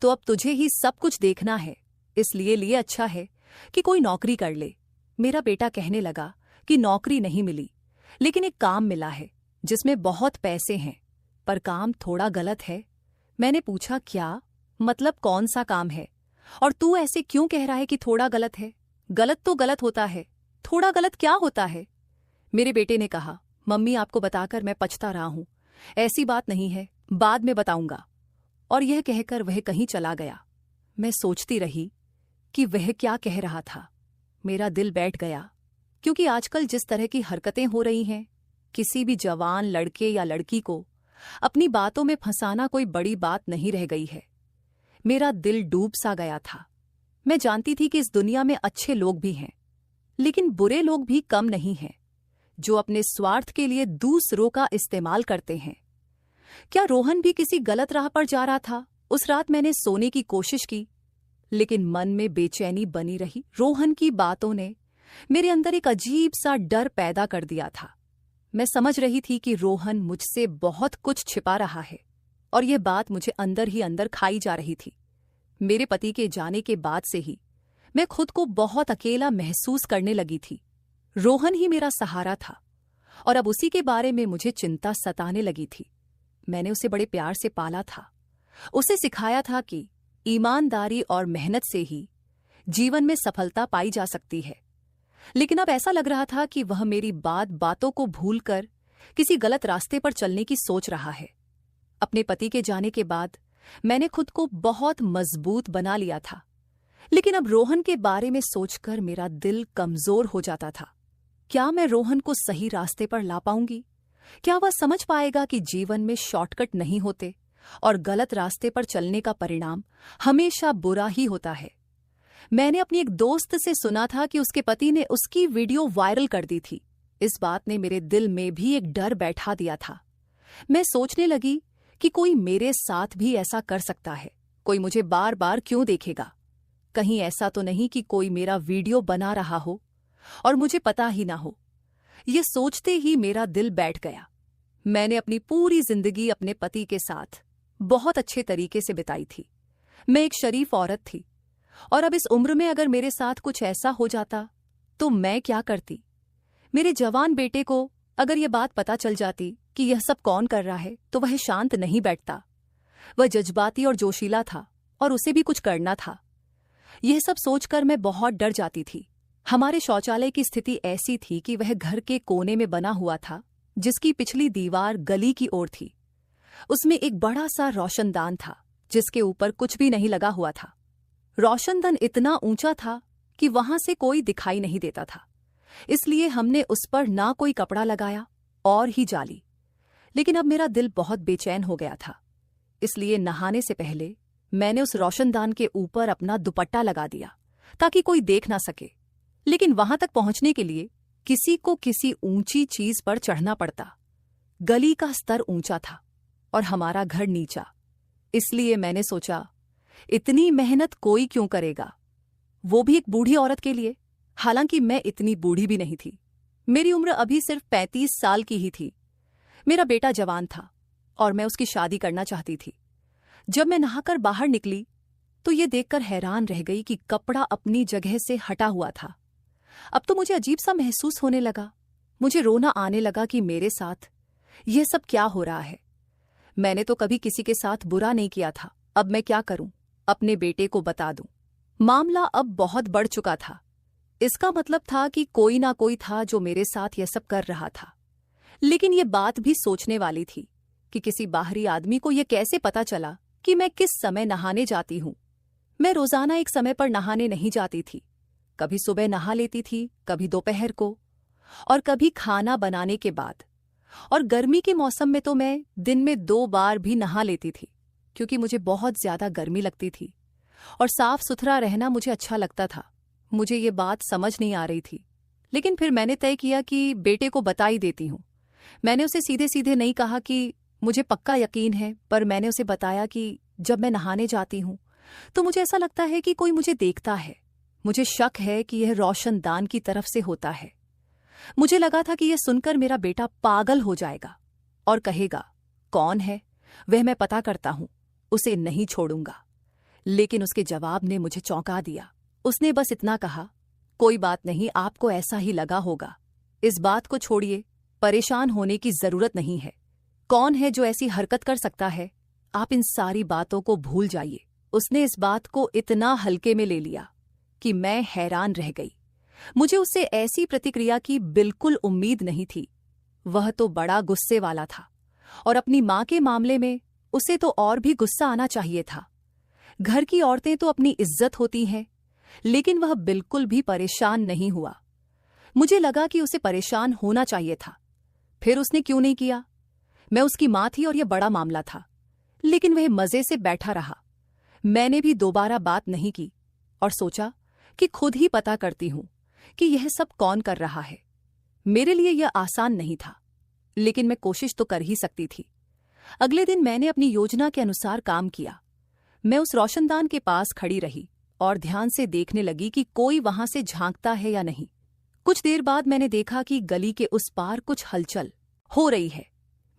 तो अब तुझे ही सब कुछ देखना है, इसलिए अच्छा है कि कोई नौकरी कर ले। मेरा बेटा कहने लगा कि नौकरी नहीं मिली, लेकिन एक काम मिला है जिसमें बहुत पैसे हैं, पर काम थोड़ा गलत है। मैंने पूछा, क्या मतलब, कौन सा काम है? और तू ऐसे क्यों कह रहा है कि थोड़ा गलत है? गलत तो गलत होता है, थोड़ा गलत क्या होता है? मेरे बेटे ने कहा, मम्मी आपको बताकर मैं पछता रहा हूं, ऐसी बात नहीं है, बाद में बताऊंगा। और यह कहकर वह कहीं चला गया। मैं सोचती रही कि वह क्या कह रहा था। मेरा दिल बैठ गया, क्योंकि आजकल जिस तरह की हरकतें हो रही हैं, किसी भी जवान लड़के या लड़की को अपनी बातों में फंसाना कोई बड़ी बात नहीं रह गई है। मेरा दिल डूब सा गया था। मैं जानती थी कि इस दुनिया में अच्छे लोग भी हैं, लेकिन बुरे लोग भी कम नहीं हैं, जो अपने स्वार्थ के लिए दूसरों का इस्तेमाल करते हैं। क्या रोहन भी किसी गलत राह पर जा रहा था? उस रात मैंने सोने की कोशिश की, लेकिन मन में बेचैनी बनी रही। रोहन की बातों ने मेरे अंदर एक अजीब सा डर पैदा कर दिया था। मैं समझ रही थी कि रोहन मुझसे बहुत कुछ छिपा रहा है, और यह बात मुझे अंदर ही अंदर खाई जा रही थी। मेरे पति के जाने के बाद से ही मैं खुद को बहुत अकेला महसूस करने लगी थी। रोहन ही मेरा सहारा था, और अब उसी के बारे में मुझे चिंता सताने लगी थी। मैंने उसे बड़े प्यार से पाला था, उसे सिखाया था कि ईमानदारी और मेहनत से ही जीवन में सफलता पाई जा सकती है। लेकिन अब ऐसा लग रहा था कि वह मेरी बातों को भूलकर किसी गलत रास्ते पर चलने की सोच रहा है। अपने पति के जाने के बाद मैंने खुद को बहुत मजबूत बना लिया था, लेकिन अब रोहन के बारे में सोचकर मेरा दिल कमजोर हो जाता था। क्या मैं रोहन को सही रास्ते पर ला पाऊंगी? क्या वह समझ पाएगा कि जीवन में शॉर्टकट नहीं होते और गलत रास्ते पर चलने का परिणाम हमेशा बुरा ही होता है? मैंने अपनी एक दोस्त से सुना था कि उसके पति ने उसकी वीडियो वायरल कर दी थी। इस बात ने मेरे दिल में भी एक डर बैठा दिया था। मैं सोचने लगी कि कोई मेरे साथ भी ऐसा कर सकता है। कोई मुझे बार बार क्यों देखेगा? कहीं ऐसा तो नहीं कि कोई मेरा वीडियो बना रहा हो और मुझे पता ही ना हो। ये सोचते ही मेरा दिल बैठ गया। मैंने अपनी पूरी जिंदगी अपने पति के साथ बहुत अच्छे तरीके से बिताई थी। मैं एक शरीफ औरत थी, और अब इस उम्र में अगर मेरे साथ कुछ ऐसा हो जाता तो मैं क्या करती? मेरे जवान बेटे को अगर यह बात पता चल जाती कि यह सब कौन कर रहा है, तो वह शांत नहीं बैठता। वह जज्बाती और जोशीला था, और उसे भी कुछ करना था। यह सब सोचकर मैं बहुत डर जाती थी। हमारे शौचालय की स्थिति ऐसी थी कि वह घर के कोने में बना हुआ था, जिसकी पिछली दीवार गली की ओर थी। उसमें एक बड़ा सा रोशनदान था, जिसके ऊपर कुछ भी नहीं लगा हुआ था। रोशनदान इतना ऊंचा था कि वहां से कोई दिखाई नहीं देता था, इसलिए हमने उस पर ना कोई कपड़ा लगाया और ही जाली। लेकिन अब मेरा दिल बहुत बेचैन हो गया था, इसलिए नहाने से पहले मैंने उस रोशनदान के ऊपर अपना दुपट्टा लगा दिया ताकि कोई देख ना सके। लेकिन वहां तक पहुंचने के लिए किसी को किसी ऊंची चीज पर चढ़ना पड़ता। गली का स्तर ऊंचा था और हमारा घर नीचा, इसलिए मैंने सोचा इतनी मेहनत कोई क्यों करेगा, वो भी एक बूढ़ी औरत के लिए। हालांकि मैं इतनी बूढ़ी भी नहीं थी, मेरी उम्र अभी सिर्फ 35 साल की ही थी। मेरा बेटा जवान था और मैं उसकी शादी करना चाहती थी। जब मैं नहाकर बाहर निकली तो ये देखकर हैरान रह गई कि कपड़ा अपनी जगह से हटा हुआ था। अब तो मुझे अजीब सा महसूस होने लगा। मुझे रोना आने लगा कि मेरे साथ यह सब क्या हो रहा है। मैंने तो कभी किसी के साथ बुरा नहीं किया था। अब मैं क्या करूं? अपने बेटे को बता दूं? मामला अब बहुत बढ़ चुका था। इसका मतलब था कि कोई ना कोई था जो मेरे साथ यह सब कर रहा था। लेकिन यह बात भी सोचने वाली थी कि किसी बाहरी आदमी को यह कैसे पता चला कि मैं किस समय नहाने जाती हूं। मैं रोजाना एक समय पर नहाने नहीं जाती थी। कभी सुबह नहा लेती थी, कभी दोपहर को, और कभी खाना बनाने के बाद। और गर्मी के मौसम में तो मैं दिन में 2 बार भी नहा लेती थी, क्योंकि मुझे बहुत ज्यादा गर्मी लगती थी और साफ सुथरा रहना मुझे अच्छा लगता था। मुझे ये बात समझ नहीं आ रही थी, लेकिन फिर मैंने तय किया कि बेटे को बता ही देती हूँ। मैंने उसे सीधे सीधे नहीं कहा कि मुझे पक्का यकीन है, पर मैंने उसे बताया कि जब मैं नहाने जाती हूँ तो मुझे ऐसा लगता है कि कोई मुझे देखता है। मुझे शक है कि यह रोशनदान की तरफ से होता है। मुझे लगा था कि यह सुनकर मेरा बेटा पागल हो जाएगा और कहेगा, कौन है वह, मैं पता करता हूं, उसे नहीं छोड़ूंगा। लेकिन उसके जवाब ने मुझे चौंका दिया। उसने बस इतना कहा, कोई बात नहीं, आपको ऐसा ही लगा होगा। इस बात को छोड़िए, परेशान होने की जरूरत नहीं है। कौन है जो ऐसी हरकत कर सकता है? आप इन सारी बातों को भूल जाइए। उसने इस बात को इतना हल्के में ले लिया कि मैं हैरान रह गई। मुझे उससे ऐसी प्रतिक्रिया की बिल्कुल उम्मीद नहीं थी। वह तो बड़ा गुस्से वाला था, और अपनी मां के मामले में उसे तो और भी गुस्सा आना चाहिए था। घर की औरतें तो अपनी इज्जत होती हैं, लेकिन वह बिल्कुल भी परेशान नहीं हुआ। मुझे लगा कि उसे परेशान होना चाहिए था, फिर उसने क्यों नहीं किया? मैं उसकी मां थी और यह बड़ा मामला था, लेकिन वह मजे से बैठा रहा। मैंने भी दोबारा बात नहीं की। और सोचा कि खुद ही पता करती हूं कि यह सब कौन कर रहा है। मेरे लिए यह आसान नहीं था, लेकिन मैं कोशिश तो कर ही सकती थी। अगले दिन मैंने अपनी योजना के अनुसार काम किया। मैं उस रोशनदान के पास खड़ी रही और ध्यान से देखने लगी कि कोई वहां से झांकता है या नहीं। कुछ देर बाद मैंने देखा कि गली के उस पार कुछ हलचल हो रही है।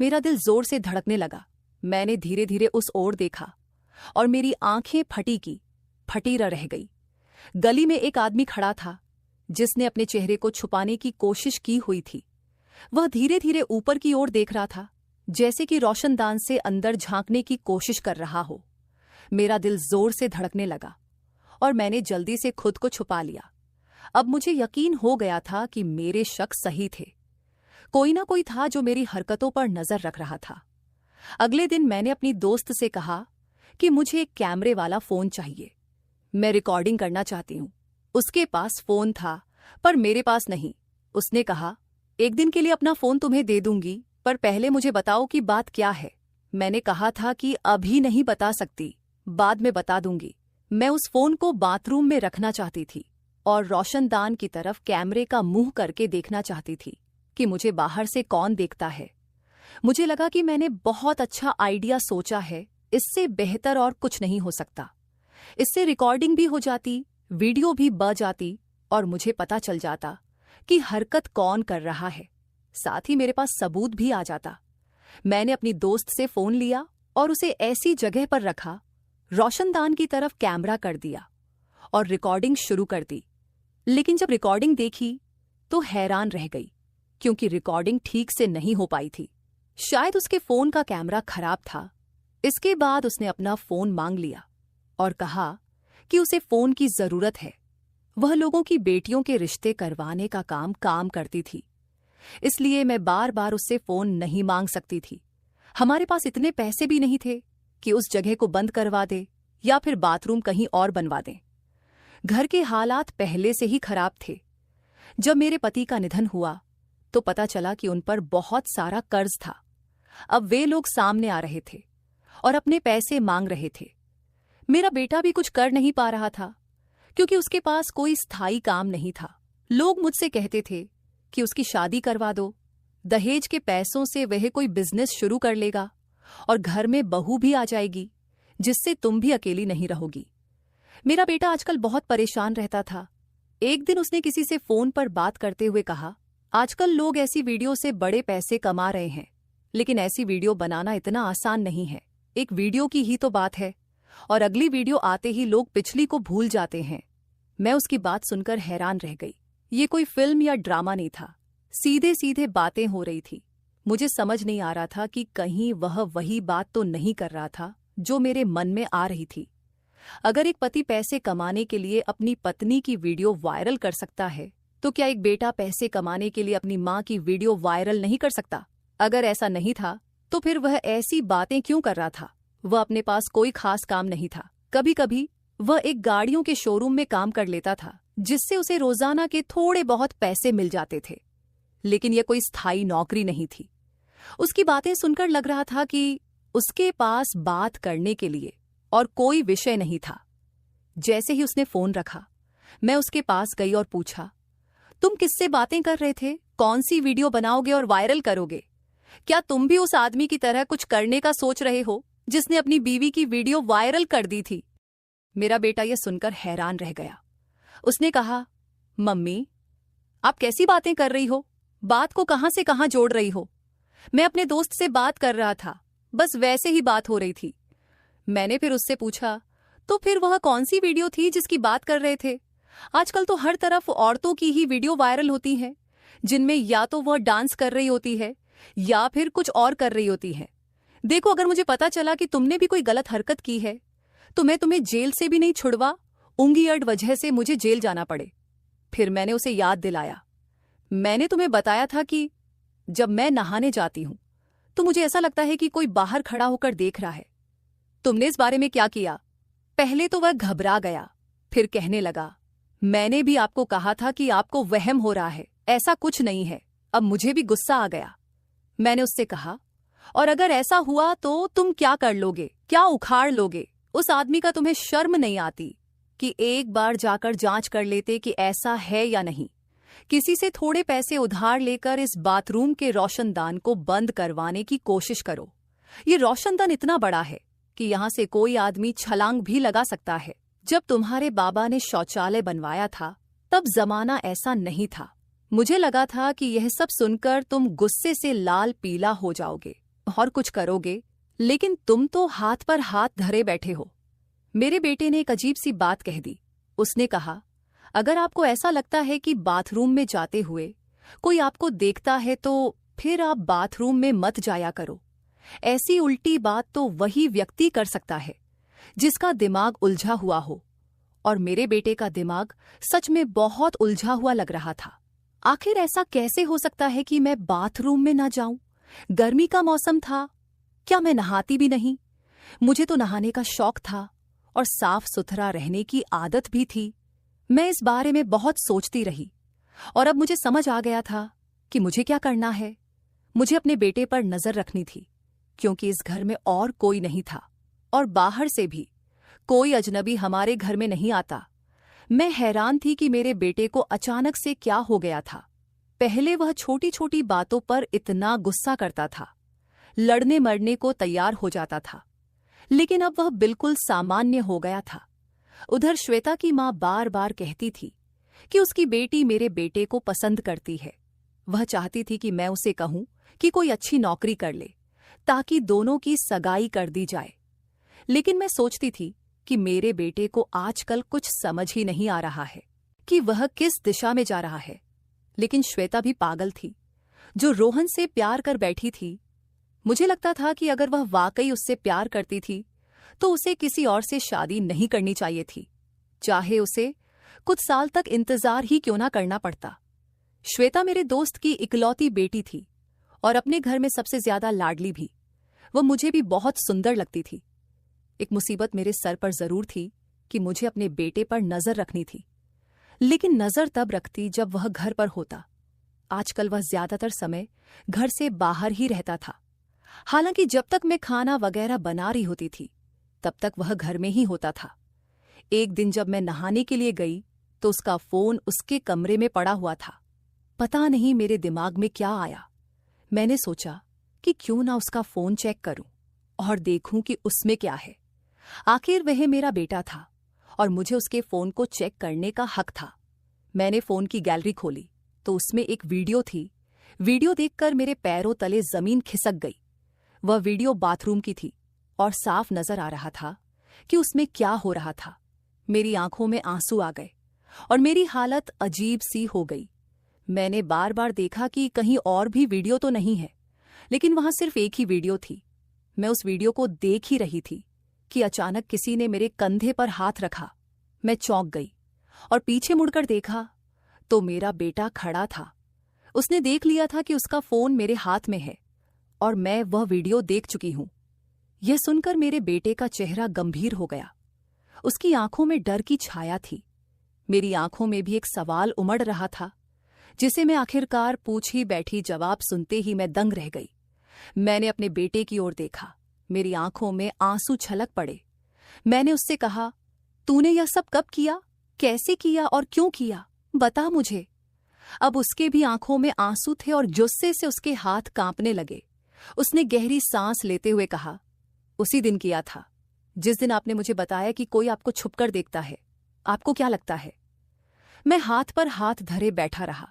मेरा दिल जोर से धड़कने लगा। मैंने धीरे धीरे उस ओर देखा और मेरी आंखें फटी रह गई। गली में एक आदमी खड़ा था जिसने अपने चेहरे को छुपाने की कोशिश की हुई थी। वह धीरे धीरे ऊपर की ओर देख रहा था, जैसे कि रोशनदान से अंदर झांकने की कोशिश कर रहा हो। मेरा दिल जोर से धड़कने लगा और मैंने जल्दी से खुद को छुपा लिया। अब मुझे यकीन हो गया था कि मेरे शक सही थे। कोई ना कोई था जो मेरी हरकतों पर नजर रख रहा था। अगले दिन मैंने अपनी दोस्त से कहा कि मुझे एक कैमरे वाला फोन चाहिए। मैं रिकॉर्डिंग करना चाहती हूँ। उसके पास फोन था पर मेरे पास नहीं। उसने कहा, एक दिन के लिए अपना फोन तुम्हें दे दूंगी, पर पहले मुझे बताओ कि बात क्या है। मैंने कहा था कि अभी नहीं बता सकती, बाद में बता दूंगी। मैं उस फोन को बाथरूम में रखना चाहती थी और रोशनदान की तरफ कैमरे का मुंह करके देखना चाहती थी कि मुझे बाहर से कौन देखता है। मुझे लगा कि मैंने बहुत अच्छा आइडिया सोचा है, इससे बेहतर और कुछ नहीं हो सकता। इससे रिकॉर्डिंग भी हो जाती, वीडियो भी बन जाती और मुझे पता चल जाता कि हरकत कौन कर रहा है। साथ ही मेरे पास सबूत भी आ जाता। मैंने अपनी दोस्त से फोन लिया और उसे ऐसी जगह पर रखा, रोशनदान की तरफ कैमरा कर दिया और रिकॉर्डिंग शुरू कर दी। लेकिन जब रिकॉर्डिंग देखी तो हैरान रह गई, क्योंकि रिकॉर्डिंग ठीक से नहीं हो पाई थी। शायद उसके फोन का कैमरा खराब था। इसके बाद उसने अपना फोन मांग लिया और कहा कि उसे फोन की जरूरत है। वह लोगों की बेटियों के रिश्ते करवाने का काम करती थी, इसलिए मैं बार बार उससे फोन नहीं मांग सकती थी। हमारे पास इतने पैसे भी नहीं थे कि उस जगह को बंद करवा दे या फिर बाथरूम कहीं और बनवा दें। घर के हालात पहले से ही खराब थे। जब मेरे पति का निधन हुआ तो पता चला कि उन पर बहुत सारा कर्ज था। अब वे लोग सामने आ रहे थे और अपने पैसे मांग रहे थे। मेरा बेटा भी कुछ कर नहीं पा रहा था, क्योंकि उसके पास कोई स्थायी काम नहीं था। लोग मुझसे कहते थे कि उसकी शादी करवा दो, दहेज के पैसों से वह कोई बिजनेस शुरू कर लेगा और घर में बहू भी आ जाएगी, जिससे तुम भी अकेली नहीं रहोगी। मेरा बेटा आजकल बहुत परेशान रहता था। एक दिन उसने किसी से फोन पर बात करते हुए कहा, आजकल लोग ऐसी वीडियो से बड़े पैसे कमा रहे हैं, लेकिन ऐसी वीडियो बनाना इतना आसान नहीं है। एक वीडियो की ही तो बात है और अगली वीडियो आते ही लोग पिछली को भूल जाते हैं। मैं उसकी बात सुनकर हैरान रह गई। ये कोई फिल्म या ड्रामा नहीं था, सीधे सीधे बातें हो रही थी। मुझे समझ नहीं आ रहा था कि कहीं वह वही बात तो नहीं कर रहा था जो मेरे मन में आ रही थी। अगर एक पति पैसे कमाने के लिए अपनी पत्नी की वीडियो वायरल कर सकता है, तो क्या एक बेटा पैसे कमाने के लिए अपनी माँ की वीडियो वायरल नहीं कर सकता? अगर ऐसा नहीं था तो फिर वह ऐसी बातें क्यों कर रहा था? वह अपने पास कोई खास काम नहीं था। कभी कभी वह एक गाड़ियों के शोरूम में काम कर लेता था, जिससे उसे रोजाना के थोड़े बहुत पैसे मिल जाते थे, लेकिन यह कोई स्थायी नौकरी नहीं थी। उसकी बातें सुनकर लग रहा था कि उसके पास बात करने के लिए और कोई विषय नहीं था। जैसे ही उसने फोन रखा, मैं उसके पास गई और पूछा, तुम किससे बातें कर रहे थे? कौन सी वीडियो बनाओगे और वायरल करोगे? क्या तुम भी उस आदमी की तरह कुछ करने का सोच रहे हो जिसने अपनी बीवी की वीडियो वायरल कर दी थी? मेरा बेटा यह सुनकर हैरान रह गया। उसने कहा, मम्मी, आप कैसी बातें कर रही हो? बात को कहां से कहां जोड़ रही हो? मैं अपने दोस्त से बात कर रहा था, बस वैसे ही बात हो रही थी। मैंने फिर उससे पूछा, तो फिर वह कौन सी वीडियो थी जिसकी बात कर रहे थे? आजकल तो हर तरफ औरतों की ही वीडियो वायरल होती हैं, जिनमें या तो वह डांस कर रही होती है या फिर कुछ और कर रही होती है। देखो, अगर मुझे पता चला कि तुमने भी कोई गलत हरकत की है तो मैं तुम्हें जेल से भी नहीं छुड़वाऊंगी, अड़ वजह से मुझे जेल जाना पड़े। फिर मैंने उसे याद दिलाया, मैंने तुम्हें बताया था कि जब मैं नहाने जाती हूं तो मुझे ऐसा लगता है कि कोई बाहर खड़ा होकर देख रहा है। तुमने इस बारे में क्या किया? पहले तो वह घबरा गया, फिर कहने लगा, मैंने भी आपको कहा था कि आपको वहम हो रहा है, ऐसा कुछ नहीं है। अब मुझे भी गुस्सा आ गया। मैंने उससे कहा, और अगर ऐसा हुआ तो तुम क्या कर लोगे? क्या उखाड़ लोगे? उस आदमी का तुम्हें शर्म नहीं आती? कि एक बार जाकर जांच कर लेते कि ऐसा है या नहीं। किसी से थोड़े पैसे उधार लेकर इस बाथरूम के रोशनदान को बंद करवाने की कोशिश करो। ये रोशनदान इतना बड़ा है कि यहाँ से कोई आदमी छलांग भी लगा सकता है। जब तुम्हारे बाबा ने शौचालय बनवाया था तब जमाना ऐसा नहीं था। मुझे लगा था कि यह सब सुनकर तुम गुस्से से लाल पीला हो जाओगे और कुछ करोगे, लेकिन तुम तो हाथ पर हाथ धरे बैठे हो। मेरे बेटे ने एक अजीब सी बात कह दी। उसने कहा, अगर आपको ऐसा लगता है कि बाथरूम में जाते हुए कोई आपको देखता है तो फिर आप बाथरूम में मत जाया करो। ऐसी उल्टी बात तो वही व्यक्ति कर सकता है जिसका दिमाग उलझा हुआ हो। और मेरे बेटे का दिमाग सच में बहुत उलझा हुआ लग रहा था। आखिर ऐसा कैसे हो सकता है कि मैं बाथरूम में ना जाऊं? गर्मी का मौसम था, क्या मैं नहाती भी नहीं? मुझे तो नहाने का शौक था और साफ सुथरा रहने की आदत भी थी। मैं इस बारे में बहुत सोचती रही और अब मुझे समझ आ गया था कि मुझे क्या करना है। मुझे अपने बेटे पर नजर रखनी थी, क्योंकि इस घर में और कोई नहीं था और बाहर से भी कोई अजनबी हमारे घर में नहीं आता। मैं हैरान थी कि मेरे बेटे को अचानक से क्या हो गया था। पहले वह छोटी छोटी बातों पर इतना गुस्सा करता था, लड़ने मरने को तैयार हो जाता था, लेकिन अब वह बिल्कुल सामान्य हो गया था। उधर श्वेता की माँ बार बार कहती थी कि उसकी बेटी मेरे बेटे को पसंद करती है। वह चाहती थी कि मैं उसे कहूं कि कोई अच्छी नौकरी कर ले ताकि दोनों की सगाई कर दी जाए। लेकिन मैं सोचती थी कि मेरे बेटे को आजकल कुछ समझ ही नहीं आ रहा है कि वह किस दिशा में जा रहा है। लेकिन श्वेता भी पागल थी, जो रोहन से प्यार कर बैठी थी। मुझे लगता था कि अगर वह वाकई उससे प्यार करती थी तो उसे किसी और से शादी नहीं करनी चाहिए थी, चाहे उसे कुछ साल तक इंतजार ही क्यों ना करना पड़ता। श्वेता मेरे दोस्त की इकलौती बेटी थी और अपने घर में सबसे ज्यादा लाडली भी। वह मुझे भी बहुत सुंदर लगती थी। एक मुसीबत मेरे सर पर जरूर थी कि मुझे अपने बेटे पर नजर रखनी थी, लेकिन नजर तब रखती जब वह घर पर होता। आजकल वह ज्यादातर समय घर से बाहर ही रहता था। हालांकि जब तक मैं खाना वगैरह बना रही होती थी तब तक वह घर में ही होता था। एक दिन जब मैं नहाने के लिए गई तो उसका फोन उसके कमरे में पड़ा हुआ था। पता नहीं मेरे दिमाग में क्या आया। मैंने सोचा कि क्यों ना उसका फोन चेक करूं और देखूं कि उसमें क्या है। आखिर वह मेरा बेटा था और मुझे उसके फोन को चेक करने का हक था। मैंने फोन की गैलरी खोली तो उसमें एक वीडियो थी। वीडियो देखकर मेरे पैरों तले जमीन खिसक गई। वह वीडियो बाथरूम की थी और साफ नजर आ रहा था कि उसमें क्या हो रहा था। मेरी आंखों में आंसू आ गए और मेरी हालत अजीब सी हो गई। मैंने बार बार देखा कि कहीं और भी वीडियो तो नहीं है, लेकिन वहां सिर्फ एक ही वीडियो थी। मैं उस वीडियो को देख ही रही थी कि अचानक किसी ने मेरे कंधे पर हाथ रखा। मैं चौंक गई और पीछे मुड़कर देखा तो मेरा बेटा खड़ा था। उसने देख लिया था कि उसका फोन मेरे हाथ में है और मैं वह वीडियो देख चुकी हूं। यह सुनकर मेरे बेटे का चेहरा गंभीर हो गया। उसकी आंखों में डर की छाया थी। मेरी आंखों में भी एक सवाल उमड़ रहा था, जिसे मैं आखिरकार पूछ ही बैठी। जवाब सुनते ही मैं दंग रह गई। मैंने अपने बेटे की ओर देखा। मेरी आंखों में आंसू छलक पड़े। मैंने उससे कहा, तूने यह सब कब किया, कैसे किया और क्यों किया, बता मुझे। अब उसके भी आंखों में आंसू थे और गुस्से से उसके हाथ कांपने लगे। उसने गहरी सांस लेते हुए कहा, उसी दिन किया था जिस दिन आपने मुझे बताया कि कोई आपको छुपकर देखता है। आपको क्या लगता है? मैं हाथ पर हाथ धरे बैठा रहा।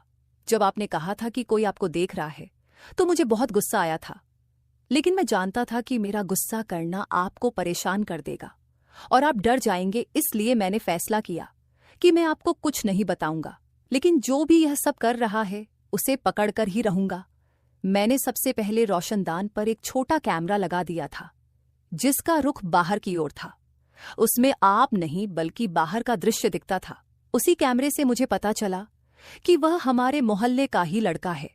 जब आपने कहा था कि कोई आपको देख रहा है तो मुझे बहुत गुस्सा आया था, लेकिन मैं जानता था कि मेरा गुस्सा करना आपको परेशान कर देगा और आप डर जाएंगे। इसलिए मैंने फैसला किया कि मैं आपको कुछ नहीं बताऊंगा, लेकिन जो भी यह सब कर रहा है उसे पकड़कर ही रहूंगा। मैंने सबसे पहले रोशनदान पर एक छोटा कैमरा लगा दिया था जिसका रुख बाहर की ओर था। उसमें आप नहीं बल्कि बाहर का दृश्य दिखता था। उसी कैमरे से मुझे पता चला कि वह हमारे मोहल्ले का ही लड़का है,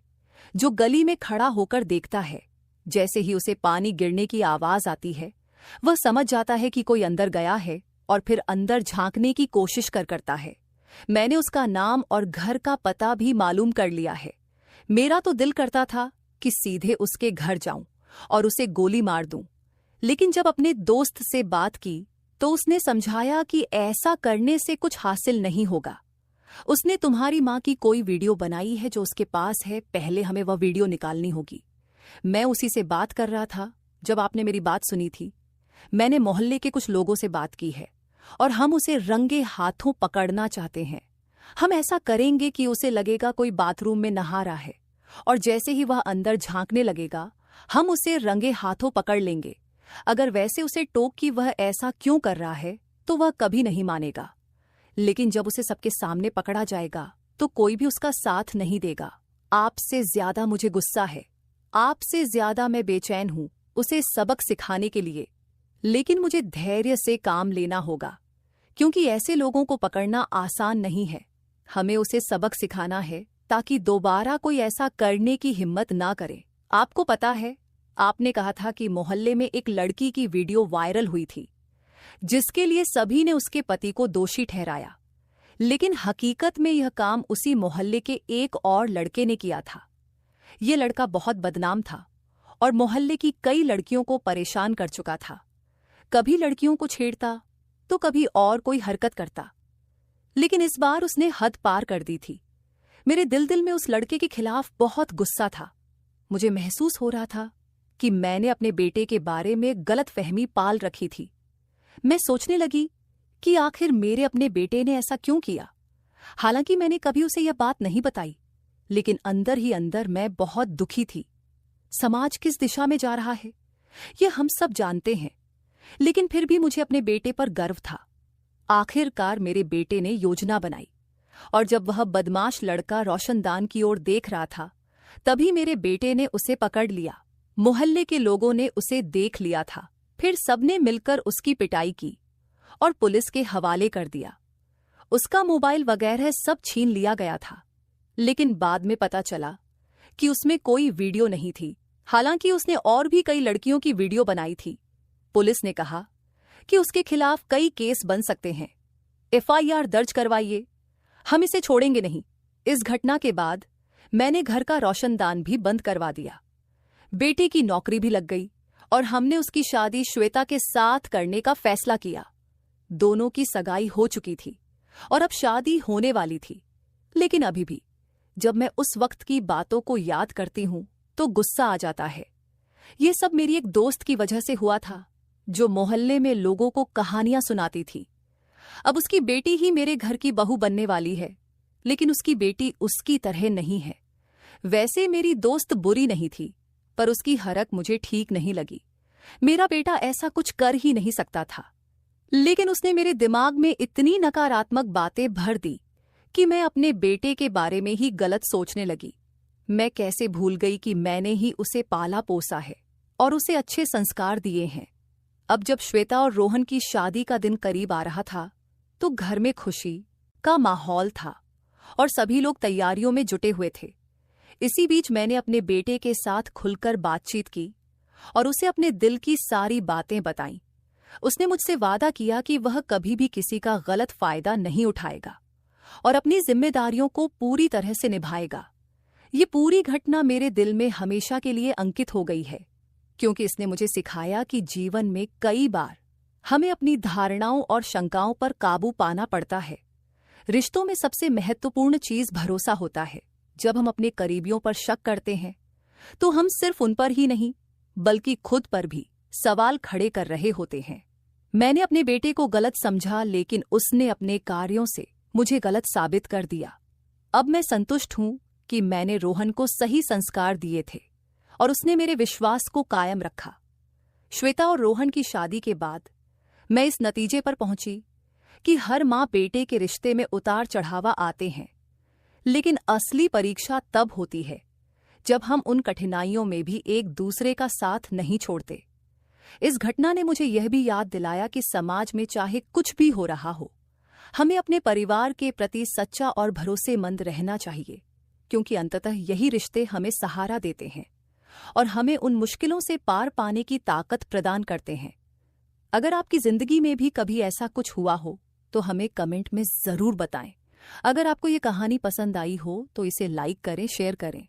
जो गली में खड़ा होकर देखता है। जैसे ही उसे पानी गिरने की आवाज आती है वह समझ जाता है कि कोई अंदर गया है और फिर अंदर झांकने की कोशिश करता है। मैंने उसका नाम और घर का पता भी मालूम कर लिया है। मेरा तो दिल करता था कि सीधे उसके घर जाऊं और उसे गोली मार दूं, लेकिन जब अपने दोस्त से बात की तो उसने समझाया कि ऐसा करने से कुछ हासिल नहीं होगा। उसने तुम्हारी माँ की कोई वीडियो बनाई है जो उसके पास है, पहले हमें वह वीडियो निकालनी होगी। मैं उसी से बात कर रहा था जब आपने मेरी बात सुनी थी। मैंने मोहल्ले के कुछ लोगों से बात की है और हम उसे रंगे हाथों पकड़ना चाहते हैं। हम ऐसा करेंगे कि उसे लगेगा कोई बाथरूम में नहा रहा है, और जैसे ही वह अंदर झांकने लगेगा हम उसे रंगे हाथों पकड़ लेंगे। अगर वैसे उसे टोक कि वह ऐसा क्यों कर रहा है तो वह कभी नहीं मानेगा, लेकिन जब उसे सबके सामने पकड़ा जाएगा तो कोई भी उसका साथ नहीं देगा। आपसे ज्यादा मुझे गुस्सा है, आपसे ज्यादा मैं बेचैन हूं उसे सबक सिखाने के लिए, लेकिन मुझे धैर्य से काम लेना होगा क्योंकि ऐसे लोगों को पकड़ना आसान नहीं है। हमें उसे सबक सिखाना है ताकि दोबारा कोई ऐसा करने की हिम्मत ना करे। आपको पता है, आपने कहा था कि मोहल्ले में एक लड़की की वीडियो वायरल हुई थी जिसके लिए सभी ने उसके पति को दोषी ठहराया, लेकिन हकीकत में यह काम उसी मोहल्ले के एक और लड़के ने किया था। यह लड़का बहुत बदनाम था और मोहल्ले की कई लड़कियों को परेशान कर चुका था। कभी लड़कियों को छेड़ता तो कभी और कोई हरकत करता, लेकिन इस बार उसने हद पार कर दी थी। मेरे दिल में उस लड़के के खिलाफ बहुत गुस्सा था। मुझे महसूस हो रहा था कि मैंने अपने बेटे के बारे में गलतफहमी पाल रखी थी। मैं सोचने लगी कि आखिर मेरे अपने बेटे ने ऐसा क्यों किया। हालांकि मैंने कभी उसे यह बात नहीं बताई, लेकिन अंदर ही अंदर मैं बहुत दुखी थी। समाज किस दिशा में जा रहा है यह हम सब जानते हैं, लेकिन फिर भी मुझे अपने बेटे पर गर्व था। आखिरकार मेरे बेटे ने योजना बनाई, और जब वह बदमाश लड़का रोशनदान की ओर देख रहा था तभी मेरे बेटे ने उसे पकड़ लिया। मोहल्ले के लोगों ने उसे देख लिया था, फिर सबने मिलकर उसकी पिटाई की और पुलिस के हवाले कर दिया। उसका मोबाइल वगैरह सब छीन लिया गया था, लेकिन बाद में पता चला कि उसमें कोई वीडियो नहीं थी। हालांकि उसने और भी कई लड़कियों की वीडियो बनाई थी। पुलिस ने कहा कि उसके खिलाफ कई केस बन सकते हैं, एफआईआर दर्ज करवाइए, हम इसे छोड़ेंगे नहीं। इस घटना के बाद मैंने घर का रोशनदान भी बंद करवा दिया। बेटे की नौकरी भी लग गई और हमने उसकी शादी श्वेता के साथ करने का फैसला किया। दोनों की सगाई हो चुकी थी और अब शादी होने वाली थी, लेकिन अभी भी जब मैं उस वक्त की बातों को याद करती हूं तो गुस्सा आ जाता है। ये सब मेरी एक दोस्त की वजह से हुआ था जो मोहल्ले में लोगों को कहानियां सुनाती थी। अब उसकी बेटी ही मेरे घर की बहू बनने वाली है, लेकिन उसकी बेटी उसकी तरह नहीं है। वैसे मेरी दोस्त बुरी नहीं थी, पर उसकी हरक मुझे ठीक नहीं लगी। मेरा बेटा ऐसा कुछ कर ही नहीं सकता था, लेकिन उसने मेरे दिमाग में इतनी नकारात्मक बातें भर दी कि मैं अपने बेटे के बारे में ही गलत सोचने लगी। मैं कैसे भूल गई कि मैंने ही उसे पाला पोसा है और उसे अच्छे संस्कार दिए हैं। अब जब श्वेता और रोहन की शादी का दिन करीब आ रहा था तो घर में खुशी का माहौल था और सभी लोग तैयारियों में जुटे हुए थे। इसी बीच मैंने अपने बेटे के साथ खुलकर बातचीत की और उसे अपने दिल की सारी बातें बताईं। उसने मुझसे वादा किया कि वह कभी भी किसी का गलत फायदा नहीं उठाएगा और अपनी जिम्मेदारियों को पूरी तरह से निभाएगा। ये पूरी घटना मेरे दिल में हमेशा के लिए अंकित हो गई है, क्योंकि इसने मुझे सिखाया कि जीवन में कई बार हमें अपनी धारणाओं और शंकाओं पर काबू पाना पड़ता है। रिश्तों में सबसे महत्वपूर्ण चीज भरोसा होता है। जब हम अपने करीबियों पर शक करते हैं तो हम सिर्फ उन पर ही नहीं बल्कि खुद पर भी सवाल खड़े कर रहे होते हैं। मैंने अपने बेटे को गलत समझा, लेकिन उसने अपने कार्यों से मुझे गलत साबित कर दिया। अब मैं संतुष्ट हूं कि मैंने रोहन को सही संस्कार दिए थे और उसने मेरे विश्वास को कायम रखा। श्वेता और रोहन की शादी के बाद मैं इस नतीजे पर पहुंची कि हर मां बेटे के रिश्ते में उतार चढ़ावा आते हैं, लेकिन असली परीक्षा तब होती है जब हम उन कठिनाइयों में भी एक दूसरे का साथ नहीं छोड़ते। इस घटना ने मुझे यह भी याद दिलाया कि समाज में चाहे कुछ भी हो रहा हो, हमें अपने परिवार के प्रति सच्चा और भरोसेमंद रहना चाहिए, क्योंकि अंततः यही रिश्ते हमें सहारा देते हैं और हमें उन मुश्किलों से पार पाने की ताकत प्रदान करते हैं। अगर आपकी जिंदगी में भी कभी ऐसा कुछ हुआ हो तो हमें कमेंट में जरूर बताएं। अगर आपको ये कहानी पसंद आई हो तो इसे लाइक करें, शेयर करें